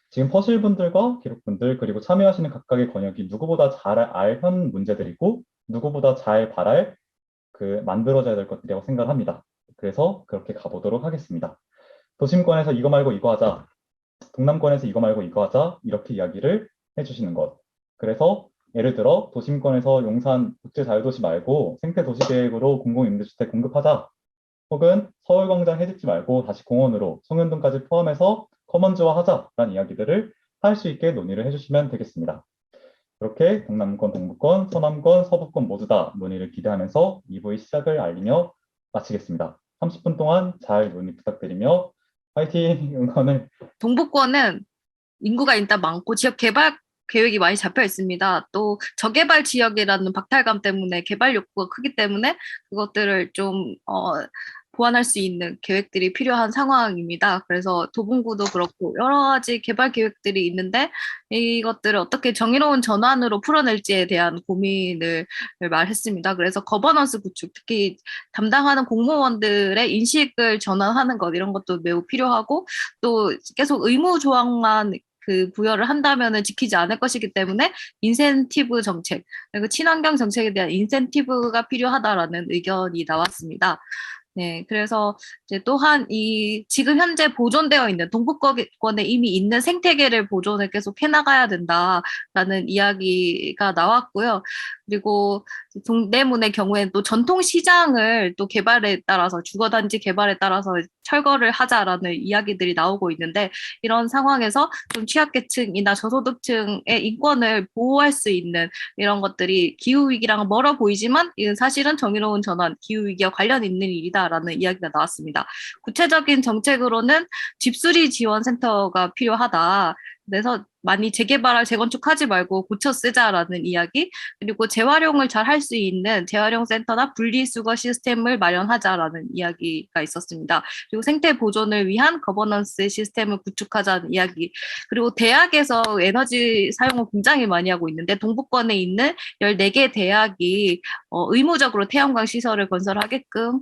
L: 지금 퍼실분들과 기록분들 그리고 참여하시는 각각의 권역이 누구보다 잘 알 현 문제들이고 누구보다 잘 바랄 만들어져야 될 것들이라고 생각합니다. 그래서 그렇게 가보도록 하겠습니다. 도심권에서 이거 말고 이거 하자, 동남권에서 이거 말고 이거 하자 이렇게 이야기를 해주시는 것. 그래서 예를 들어 도심권에서 용산 국제자유도시 말고 생태도시계획으로 공공임대주택 공급하자. 혹은 서울광장 해집지 말고 다시 공원으로 송현동까지 포함해서 커먼즈화 하자라는 이야기들을 할 수 있게 논의를 해주시면 되겠습니다. 그렇게 동남권, 동북권, 서남권, 서북권 모두 다 논의를 기대하면서 2부의 시작을 알리며 마치겠습니다. 30분 동안 잘 논의 부탁드리며 화이팅 응원을.
K: 동북권은 인구가 일단 많고 지역 개발 계획이 많이 잡혀 있습니다. 또 저개발 지역이라는 박탈감 때문에 개발 욕구가 크기 때문에 그것들을 좀 보완할 수 있는 계획들이 필요한 상황입니다. 그래서 도봉구도 그렇고 여러 가지 개발 계획들이 있는데 이것들을 어떻게 정의로운 전환으로 풀어낼지에 대한 고민을 말했습니다. 그래서 거버넌스 구축, 특히 담당하는 공무원들의 인식을 전환하는 것 이런 것도 매우 필요하고 또 계속 의무 조항만 부여를 한다면은 지키지 않을 것이기 때문에 인센티브 정책, 그리고 친환경 정책에 대한 인센티브가 필요하다라는 의견이 나왔습니다. 네, 그래서 이제 또한 지금 현재 보존되어 있는 동북권에 이미 있는 생태계를 보존을 계속 해나가야 된다라는 이야기가 나왔고요. 그리고 동대문의 경우에는 또 전통시장을 또 개발에 따라서 주거단지 개발에 따라서 철거를 하자라는 이야기들이 나오고 있는데 이런 상황에서 좀 취약계층이나 저소득층의 인권을 보호할 수 있는 이런 것들이 기후위기랑 멀어 보이지만 이건 사실은 정의로운 전환, 기후위기와 관련 있는 일이다라는 이야기가 나왔습니다. 구체적인 정책으로는 집수리 지원센터가 필요하다. 그래서 많이 재개발할 재건축하지 말고 고쳐 쓰자라는 이야기, 그리고 재활용을 잘 할 수 있는 재활용 센터나 분리수거 시스템을 마련하자라는 이야기가 있었습니다. 그리고 생태 보존을 위한 거버넌스 시스템을 구축하자는 이야기, 그리고 대학에서 에너지 사용을 굉장히 많이 하고 있는데 동북권에 있는 14개 대학이 의무적으로 태양광 시설을 건설하게끔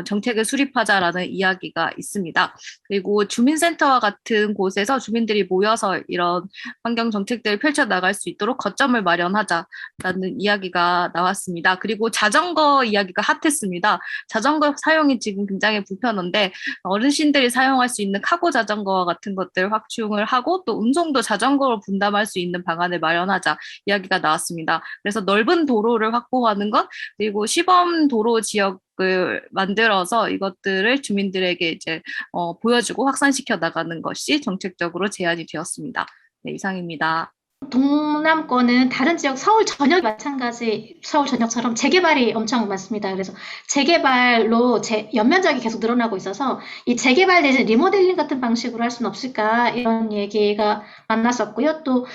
K: 정책을 수립하자라는 이야기가 있습니다. 그리고 주민센터와 같은 곳에서 주민들이 모여서 이런 환경 정책들을 펼쳐나갈 수 있도록 거점을 마련하자라는 이야기가 나왔습니다. 그리고 자전거 이야기가 핫했습니다. 자전거 사용이 지금 굉장히 불편한데 어르신들이 사용할 수 있는 카고 자전거와 같은 것들 확충을 하고 또 운송도 자전거로 분담할 수 있는 방안을 마련하자 이야기가 나왔습니다. 그래서 넓은 도로를 확보하는 것, 그리고 시범 도로 지역을 만들어서 이것들을 주민들에게 이제 보여주고 확산시켜 나가는 것이 정책적으로 제안이 되었습니다. 네, 이상입니다.
B: 동남권은 다른 지역 서울 전역이 마찬가지 서울 전역처럼 재개발이 엄청 많습니다. 그래서 재개발로 연면적이 계속 늘어나고 있어서 이 재개발 대신 리모델링 같은 방식으로 할 수는 없을까 이런 얘기가 많았었고요. 또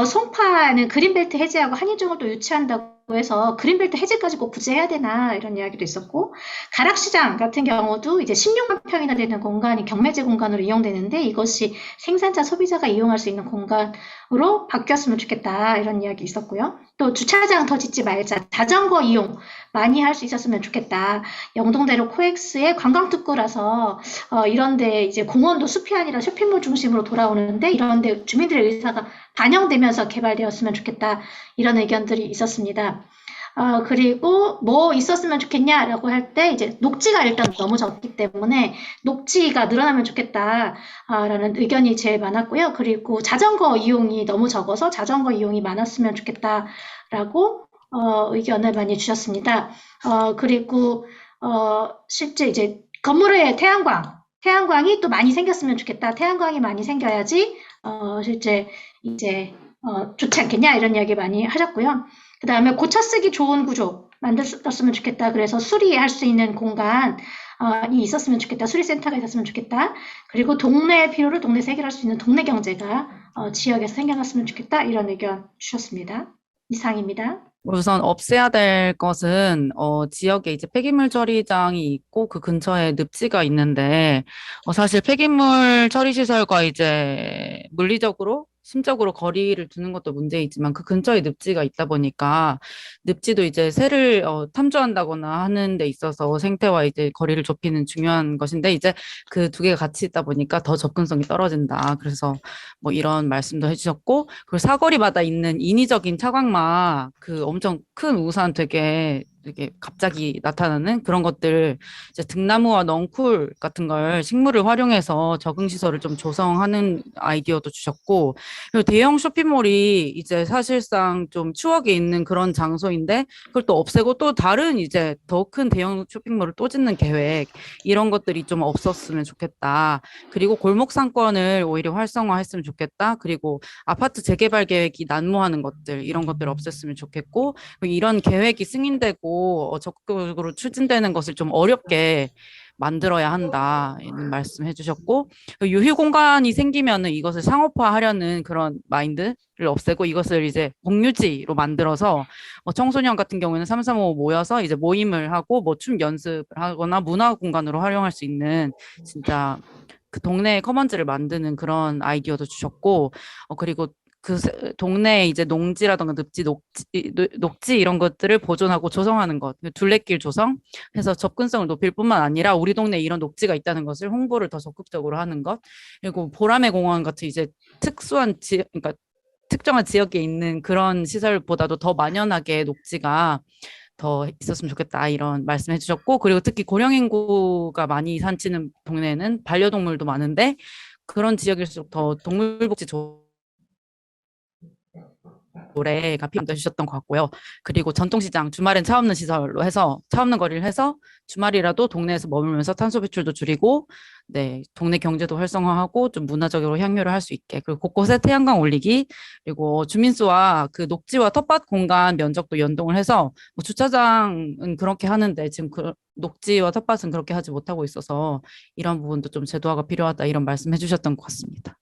B: 송파는 그린벨트 해제하고 한인종을 또 유치한다고 해서 그린벨트 해제까지 꼭 굳이 해야 되나 이런 이야기도 있었고, 가락시장 같은 경우도 이제 16만 평이나 되는 공간이 경매제 공간으로 이용되는데 이것이 생산자, 소비자가 이용할 수 있는 공간으로 바뀌었으면 좋겠다 이런 이야기 있었고요. 또 주차장 더 짓지 말자, 자전거 이용 많이 할 수 있었으면 좋겠다. 영동대로 코엑스의 관광특구라서 이런데 이제 공원도 숲이 아니라 쇼핑몰 중심으로 돌아오는데 이런데 주민들의 의사가 반영되면서 개발되었으면 좋겠다. 이런 의견들이 있었습니다. 그리고 뭐 있었으면 좋겠냐라고 할 때 이제 녹지가 일단 너무 적기 때문에 녹지가 늘어나면 좋겠다라는 의견이 제일 많았고요. 그리고 자전거 이용이 너무 적어서 자전거 이용이 많았으면 좋겠다라고 의견을 많이 주셨습니다. 그리고 실제 이제 건물에 태양광이 또 많이 생겼으면 좋겠다. 태양광이 많이 생겨야지 실제 이제 좋지 않겠냐 이런 이야기 많이 하셨고요. 그 다음에 고쳐 쓰기 좋은 구조 만들었으면 좋겠다. 그래서 수리할 수 있는 공간이 있었으면 좋겠다. 수리센터가 있었으면 좋겠다. 그리고 동네 필요를 동네에서 해결할 수 있는 동네 경제가 지역에서 생겨났으면 좋겠다. 이런 의견 주셨습니다. 이상입니다.
M: 우선 없애야 될 것은 지역에 이제 폐기물 처리장이 있고 그 근처에 늪지가 있는데 사실 폐기물 처리 시설과 이제 물리적으로 심적으로 거리를 두는 것도 문제이지만 그 근처에 늪지가 있다 보니까 늪지도 이제 새를 탐조한다거나 하는 데 있어서 생태와 이제 거리를 좁히는 중요한 것인데 이제 그 두 개가 같이 있다 보니까 더 접근성이 떨어진다. 그래서 뭐 이런 말씀도 해주셨고 그리고 사거리마다 있는 인위적인 차광막 그 엄청 큰 우산 되게 갑자기 나타나는 그런 것들 이제 등나무와 넝쿨 같은 걸 식물을 활용해서 적응 시설을 좀 조성하는 아이디어도 주셨고 그리고 대형 쇼핑몰이 이제 사실상 좀 추억이 있는 그런 장소인데 그걸 또 없애고 또 다른 이제 더 큰 대형 쇼핑몰을 또 짓는 계획 이런 것들이 좀 없었으면 좋겠다. 그리고 골목 상권을 오히려 활성화했으면 좋겠다. 그리고 아파트 재개발 계획이 난무하는 것들 이런 것들 없앴으면 좋겠고 이런 계획이 승인되고 적극적으로 추진되는 것을 좀 어렵게 만들어야 한다 이런 말씀해 주셨고 유휴 공간이 생기면은 이것을 상업화하려는 그런 마인드를 없애고 이것을 이제 공유지로 만들어서 청소년 같은 경우에는 335 모여서 이제 모임을 하고 뭐 춤 연습을 하거나 문화 공간으로 활용할 수 있는 진짜 그 동네의 커먼즈를 만드는 그런 아이디어도 주셨고 그리고 그 동네에 이제 농지라던가 녹지 이런 것들을 보존하고 조성하는 것, 둘레길 조성 해서 접근성을 높일 뿐만 아니라 우리 동네에 이런 녹지가 있다는 것을 홍보를 더 적극적으로 하는 것, 그리고 보라매 공원 같은 이제 그러니까 특정한 지역에 있는 그런 시설보다도 더 만연하게 녹지가 더 있었으면 좋겠다 이런 말씀해 주셨고 그리고 특히 고령 인구가 많이 산치는 동네에는 반려동물도 많은데 그런 지역일수록 더 동물복지 노래가 만드셨던 것 같고요. 그리고 전통시장 주말엔 차 없는 시설로 해서 차 없는 거리를 해서 주말이라도 동네에서 머물면서 탄소 배출도 줄이고 네 동네 경제도 활성화하고 좀 문화적으로 향유를 할 수 있게 그리고 곳곳에 태양광 올리기 그리고 주민수와 그 녹지와 텃밭 공간 면적도 연동을 해서 뭐 주차장은 그렇게 하는데 지금 그 녹지와 텃밭은 그렇게 하지 못하고 있어서 이런 부분도 좀 제도화가 필요하다 이런 말씀해 주셨던 것 같습니다.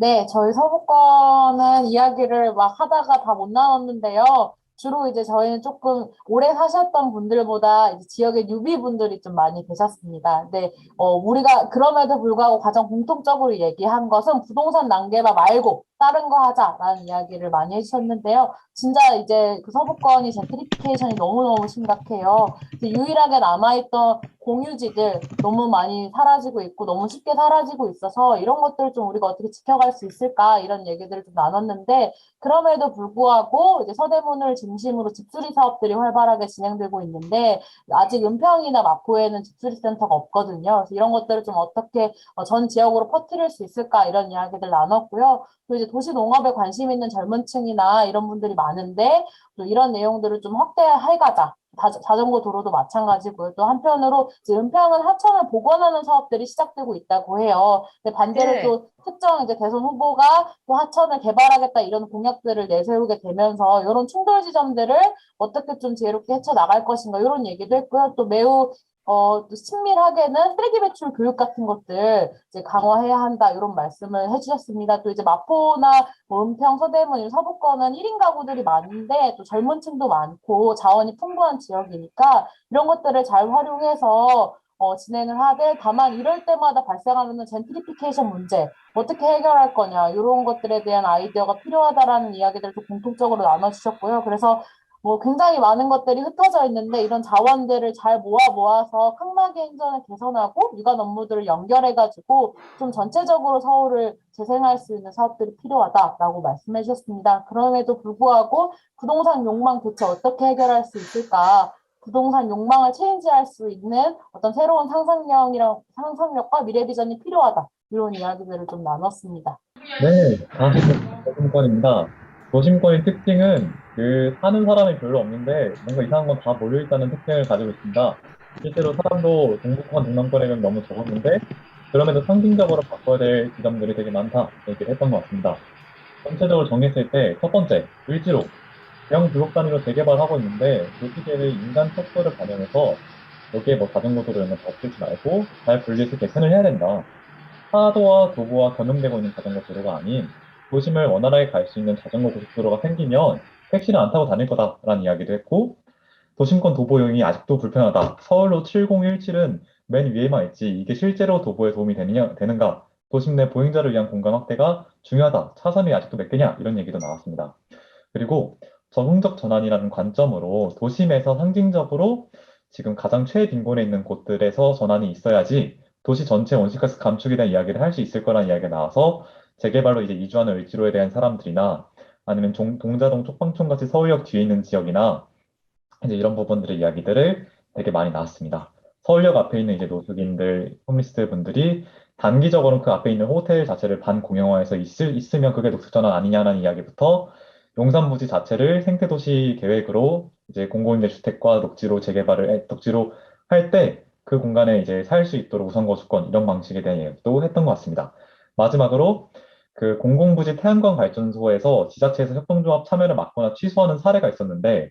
G: 네, 저희 서부권은 이야기를 막 하다가 다 못 나눴는데요. 주로 이제 저희는 조금 오래 사셨던 분들보다 이제 지역의 뉴비분들이 좀 많이 계셨습니다. 근데 우리가 그럼에도 불구하고 가장 공통적으로 얘기한 것은 부동산 난개발 말고 다른 거 하자라는 이야기를 많이 해주셨는데요. 진짜 이제 그 서부권이 젠트리피케이션이 너무너무 심각해요. 유일하게 남아있던 공유지들 너무 많이 사라지고 있고 너무 쉽게 사라지고 있어서 이런 것들을 좀 우리가 어떻게 지켜갈 수 있을까 이런 얘기들을 좀 나눴는데 그럼에도 불구하고 이제 서대문을 중심으로 집수리 사업들이 활발하게 진행되고 있는데 아직 은평이나 마포에는 집수리 센터가 없거든요. 그래서 이런 것들을 좀 어떻게 전 지역으로 퍼뜨릴 수 있을까 이런 이야기들 나눴고요. 또 이제 도시 농업에 관심 있는 젊은 층이나 이런 분들이 많은데 또 이런 내용들을 좀 확대해가자. 자전거 도로도 마찬가지고요. 또 한편으로 이제 은평은 하천을 복원하는 사업들이 시작되고 있다고 해요. 근데 반대로
M: 네.
G: 또 특정 이제 대선 후보가 또 하천을 개발하겠다 이런 공약들을 내세우게 되면서 이런 충돌 지점들을 어떻게 좀 지혜롭게 헤쳐나갈 것인가 이런 얘기도 했고요. 또 매우 또 친밀하게는 쓰레기 배출 교육 같은 것들 이제 강화해야 한다 이런 말씀을 해주셨습니다. 또 이제 마포나 뭐 은평, 서대문, 서부권은 1인 가구들이 많은데 또 젊은 층도 많고 자원이 풍부한 지역이니까 이런 것들을 잘 활용해서 진행을 하되 다만 이럴 때마다 발생하는 젠트리피케이션 문제 어떻게 해결할 거냐 이런 것들에 대한 아이디어가 필요하다라는 이야기들도 공통적으로 나눠주셨고요. 그래서 뭐 굉장히 많은 것들이 흩어져 있는데 이런 자원들을 잘 모아서 칸막이 행정을 개선하고 유관 업무들을 연결해가지고 좀 전체적으로 서울을 재생할 수 있는 사업들이 필요하다라고 말씀해 주셨습니다. 그럼에도 불구하고 부동산 욕망 대체 어떻게 해결할 수 있을까? 부동산 욕망을 체인지할 수 있는 어떤 새로운 상상력과 미래 비전이 필요하다. 이런 이야기들을 좀 나눴습니다.
L: 네, 다시 도심권입니다. 도심권의 특징은 사는 사람이 별로 없는데 뭔가 이상한 건 다 몰려있다는 특징을 가지고 있습니다. 실제로 사람도 동북한 동남권에는 너무 적었는데 그럼에도 상징적으로 바꿔야 될 지점들이 되게 많다 얘기를 했던 것 같습니다. 전체적으로 정리했을 때 첫 번째, 을지로. 대형 블록 단위로 재개발하고 있는데 그 시기를 인간 척도를 반영해서 여기에 뭐 자전거 도로 이런 거 덮지 말고 잘 분리해서 개선을 해야 된다. 하도와 도보와 겸용되고 있는 자전거 도로가 아닌 도심을 원활하게 갈 수 있는 자전거 고속도로가 생기면 택시를 안 타고 다닐 거다라는 이야기도 했고 도심권 도보용이 아직도 불편하다. 서울로 7017은 맨 위에만 있지 이게 실제로 도보에 도움이 되는가? 도심 내 보행자를 위한 공간 확대가 중요하다. 차선이 아직도 몇 개냐? 이런 얘기도 나왔습니다. 그리고 적응적 전환이라는 관점으로 도심에서 상징적으로 지금 가장 최빈곤에 있는 곳들에서 전환이 있어야지 도시 전체 온실가스 감축에 대한 이야기를 할 수 있을 거라는 이야기가 나와서 재개발로 이제 이주하는 을지로에 대한 사람들이나 아니면 동자동 쪽방촌 같이 서울역 뒤에 있는 지역이나 이제 이런 부분들의 이야기들을 되게 많이 나왔습니다. 서울역 앞에 있는 이제 노숙인들, 홈리스트 분들이 단기적으로 그 앞에 있는 호텔 자체를 반공영화해서 있으면 그게 녹색전환 아니냐는 이야기부터 용산 부지 자체를 생태도시 계획으로 이제 공공임대주택과 녹지로 할 때 그 공간에 이제 살 수 있도록 우선 거주권 이런 방식에 대한 이야기도 했던 것 같습니다. 마지막으로 그 공공부지 태양광 발전소에서 지자체에서 협동조합 참여를 막거나 취소하는 사례가 있었는데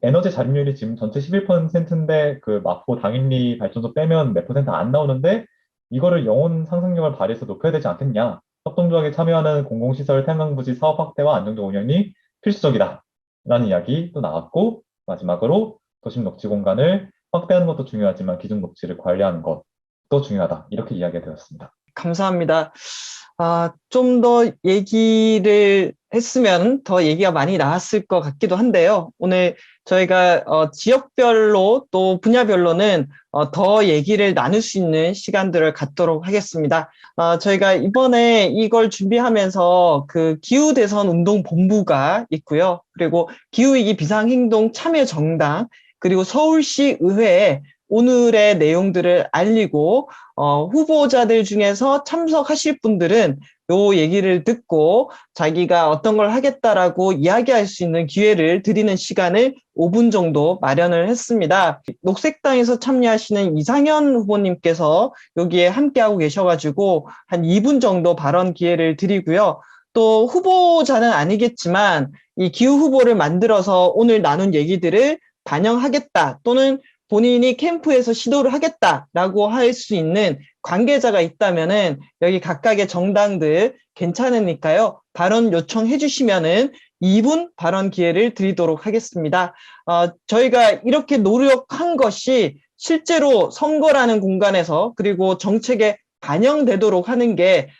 L: 에너지 자립률이 지금 전체 11%인데 그 마포 당일리 발전소 빼면 몇 퍼센트 안 나오는데 이거를 영혼 상상력을 발휘해서 높여야 되지 않겠냐. 협동조합에 참여하는 공공시설 태양광부지 사업 확대와 안정적 운영이 필수적이다. 라는 이야기도 나왔고 마지막으로 도심 녹지 공간을 확대하는 것도 중요하지만 기존 녹지를 관리하는 것도 중요하다. 이렇게 이야기가 되었습니다.
A: 감사합니다. 좀 더 얘기를 했으면 더 얘기가 많이 나왔을 것 같기도 한데요. 오늘 저희가 지역별로 또 분야별로는 더 얘기를 나눌 수 있는 시간들을 갖도록 하겠습니다. 저희가 이번에 이걸 준비하면서 그 기후대선 운동본부가 있고요. 그리고 기후위기 비상행동 참여정당 그리고 서울시 의회에 오늘의 내용들을 알리고 후보자들 중에서 참석하실 분들은 요 얘기를 듣고 자기가 어떤 걸 하겠다라고 이야기할 수 있는 기회를 드리는 시간을 5분 정도 마련을 했습니다. 녹색당에서 참여하시는 이상현 후보님께서 여기에 함께하고 계셔가지고 한 2분 정도 발언 기회를 드리고요. 또 후보자는 아니겠지만 이 기후 후보를 만들어서 오늘 나눈 얘기들을 반영하겠다 또는 본인이 캠프에서 시도를 하겠다라고 할 수 있는 관계자가 있다면은 여기 각각의 정당들 괜찮으니까요. 발언 요청해 주시면은 2분 발언 기회를 드리도록 하겠습니다. 저희가 이렇게 노력한 것이 실제로 선거라는 공간에서 그리고 정책에 반영되도록 하는 게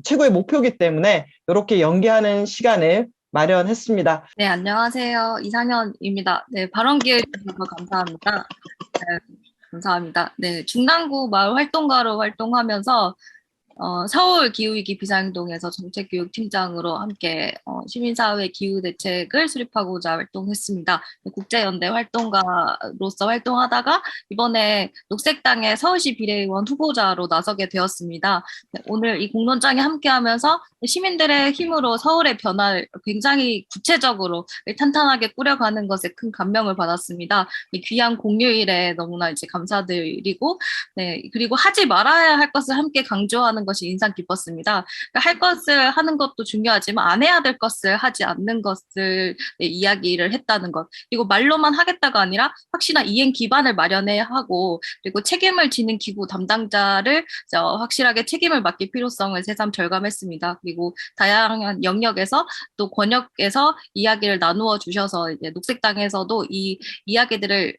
A: 최고의 목표이기 때문에 이렇게 연계하는 시간을 마련했습니다.
K: 네, 안녕하세요. 이상현입니다. 네, 발언 기회 주셔서 감사합니다. 네, 감사합니다. 네, 중랑구 마을 활동가로 활동하면서 서울 기후위기 비상행동에서 정책교육팀장으로 함께 시민사회 기후 대책을 수립하고자 활동했습니다. 국제연대 활동가로서 활동하다가 이번에 녹색당의 서울시 비례의원 후보자로 나서게 되었습니다. 오늘 이 공론장에 함께하면서 시민들의 힘으로 서울의 변화를 굉장히 구체적으로 탄탄하게 꾸려가는 것에 큰 감명을 받았습니다. 귀한 공휴일에 너무나 이제 감사드리고, 네, 그리고 하지 말아야 할 것을 함께 강조하는 것이 인상 깊었습니다. 그러니까 할 것을 하는 것도 중요하지만 안 해야 될 것을 하지 않는 것을 이야기를 했다는 것. 그리고 말로만 하겠다가 아니라 확실한 이행 기반을 마련해야 하고 그리고 책임을 지는 기구 담당자를 확실하게 책임을 맡길 필요성을 새삼 절감했습니다. 그리고 다양한 영역에서 또 권역에서 이야기를 나누어 주셔서 이제 녹색당에서도 이 이야기들을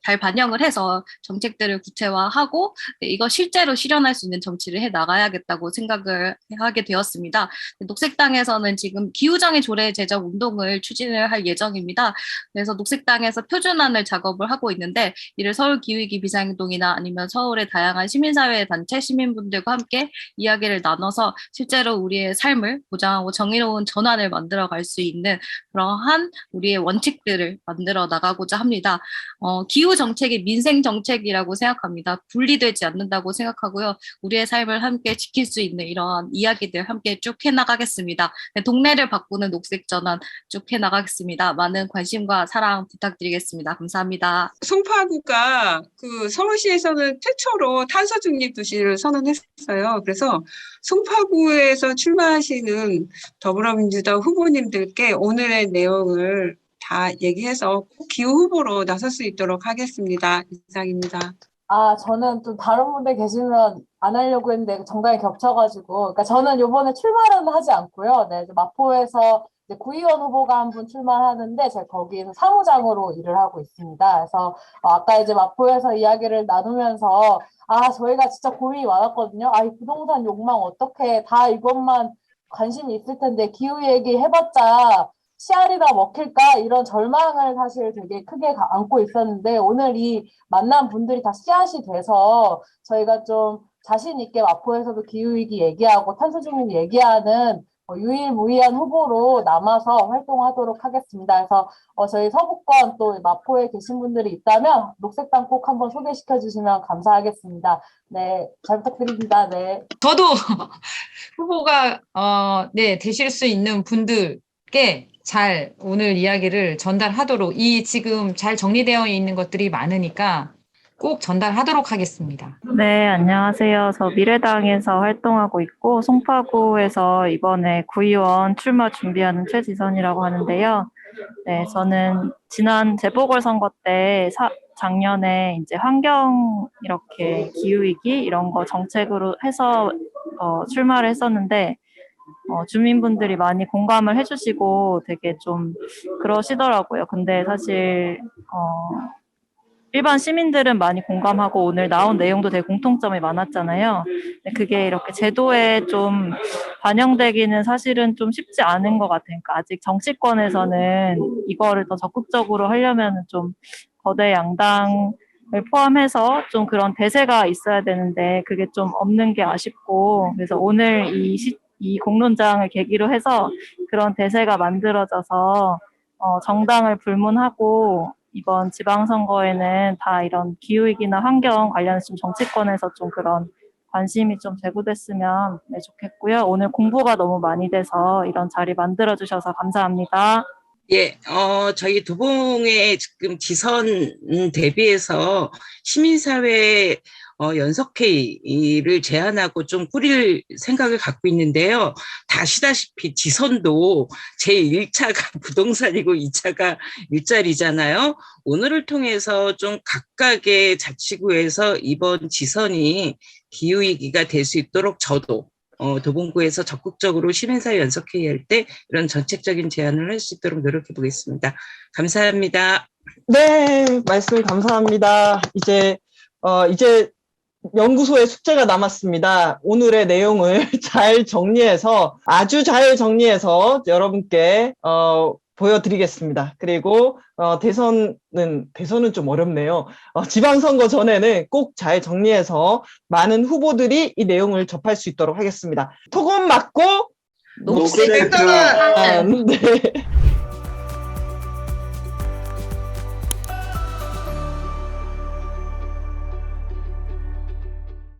K: 잘 반영을 해서 정책들을 구체화하고 이거 실제로 실현할 수 있는 정치를 해 나가야겠다고 생각을 하게 되었습니다. 녹색당에서는 지금 기후정의 조례 제정 운동을 추진을 할 예정입니다. 그래서 녹색당에서 표준안을 작업을 하고 있는데 이를 서울기후위기 비상행동이나 아니면 서울의 다양한 시민사회 단체 시민분들과 함께 이야기를 나눠서 실제로 우리의 삶을 보장하고 정의로운 전환을 만들어 갈 수 있는 그러한 우리의 원칙들을 만들어 나가고자 합니다. 기후 정책이 민생 정책이라고 생각합니다. 분리되지 않는다고 생각하고요. 우리의 삶을 함께 지킬 수 있는 이러한 이야기들 함께 쭉 해나가겠습니다. 동네를 바꾸는 녹색 전환 쭉 해나가겠습니다. 많은 관심과 사랑 부탁드리겠습니다. 감사합니다.
H: 송파구가 그 서울시에서는 최초로 탄소 중립 도시를 선언했어요. 그래서 송파구에서 출마하시는 더불어민주당 후보님들께 오늘의 내용을 다 얘기해서 꼭 기후 후보로 나설 수 있도록 하겠습니다. 이상입니다.
G: 저는 좀 다른 분들 계시면 안 하려고 했는데 정당이 겹쳐가지고, 그러니까 저는 이번에 출마는 하지 않고요. 네, 마포에서 이제 구의원 후보가 한 분 출마하는데 제가 거기에서 사무장으로 일을 하고 있습니다. 그래서 아까 이제 마포에서 이야기를 나누면서 저희가 진짜 고민이 많았거든요. 이 부동산 욕망 어떻게 다 이것만 관심이 있을 텐데 기후 얘기 해봤자 씨알이나 먹힐까 이런 절망을 사실 되게 크게 안고 있었는데 오늘 이 만난 분들이 다 씨앗이 돼서 저희가 좀 자신 있게 마포에서도 기후위기 얘기하고 탄소중립 얘기하는 유일무이한 후보로 남아서 활동하도록 하겠습니다. 그래서 저희 서부권 또 마포에 계신 분들이 있다면 녹색당 꼭 한번 소개시켜 주시면 감사하겠습니다. 네, 잘 부탁드립니다. 네.
N: 저도 후보가 되실 수 있는 분들께 잘 오늘 이야기를 전달하도록 이 지금 잘 정리되어 있는 것들이 많으니까 꼭 전달하도록 하겠습니다.
O: 네, 안녕하세요. 저 미래당에서 활동하고 있고 송파구에서 이번에 구의원 출마 준비하는 최지선이라고 하는데요. 네, 저는 지난 재보궐선거 때 작년에 이제 환경 이렇게 기후위기 이런 거 정책으로 해서 출마를 했었는데 주민분들이 많이 공감을 해주시고 되게 좀 그러시더라고요. 근데 사실 일반 시민들은 많이 공감하고 오늘 나온 내용도 되게 공통점이 많았잖아요. 근데 그게 이렇게 제도에 좀 반영되기는 사실은 좀 쉽지 않은 것 같아요. 그러니까 아직 정치권에서는 이거를 더 적극적으로 하려면 좀 거대 양당을 포함해서 좀 그런 대세가 있어야 되는데 그게 좀 없는 게 아쉽고 그래서 오늘 이 공론장을 계기로 해서 그런 대세가 만들어져서 정당을 불문하고 이번 지방선거에는 다 이런 기후위기나 환경 관련해서 좀 정치권에서 좀 그런 관심이 좀 제고됐으면 좋겠고요. 오늘 공부가 너무 많이 돼서 이런 자리 만들어주셔서 감사합니다.
P: 예, 저희 도봉의 지금 지선 대비해서 시민사회 연석회의를 제안하고 좀 꾸릴 생각을 갖고 있는데요. 다 아시다시피 지선도 제1차가 부동산이고 2차가 일자리잖아요. 오늘을 통해서 좀 각각의 자치구에서 이번 지선이 기후위기가 될 수 있도록 저도 도봉구에서 적극적으로 시민사회 연석회의 할 때 이런 정책적인 제안을 할 수 있도록 노력해 보겠습니다. 감사합니다.
A: 네, 말씀 감사합니다. 이제 연구소의 숙제가 남았습니다. 오늘의 내용을 아주 잘 정리해서 여러분께 보여드리겠습니다. 그리고 대선은 좀 어렵네요. 지방선거 전에는 꼭 잘 정리해서 많은 후보들이 이 내용을 접할 수 있도록 하겠습니다. 토건 맞고 녹색당은 네.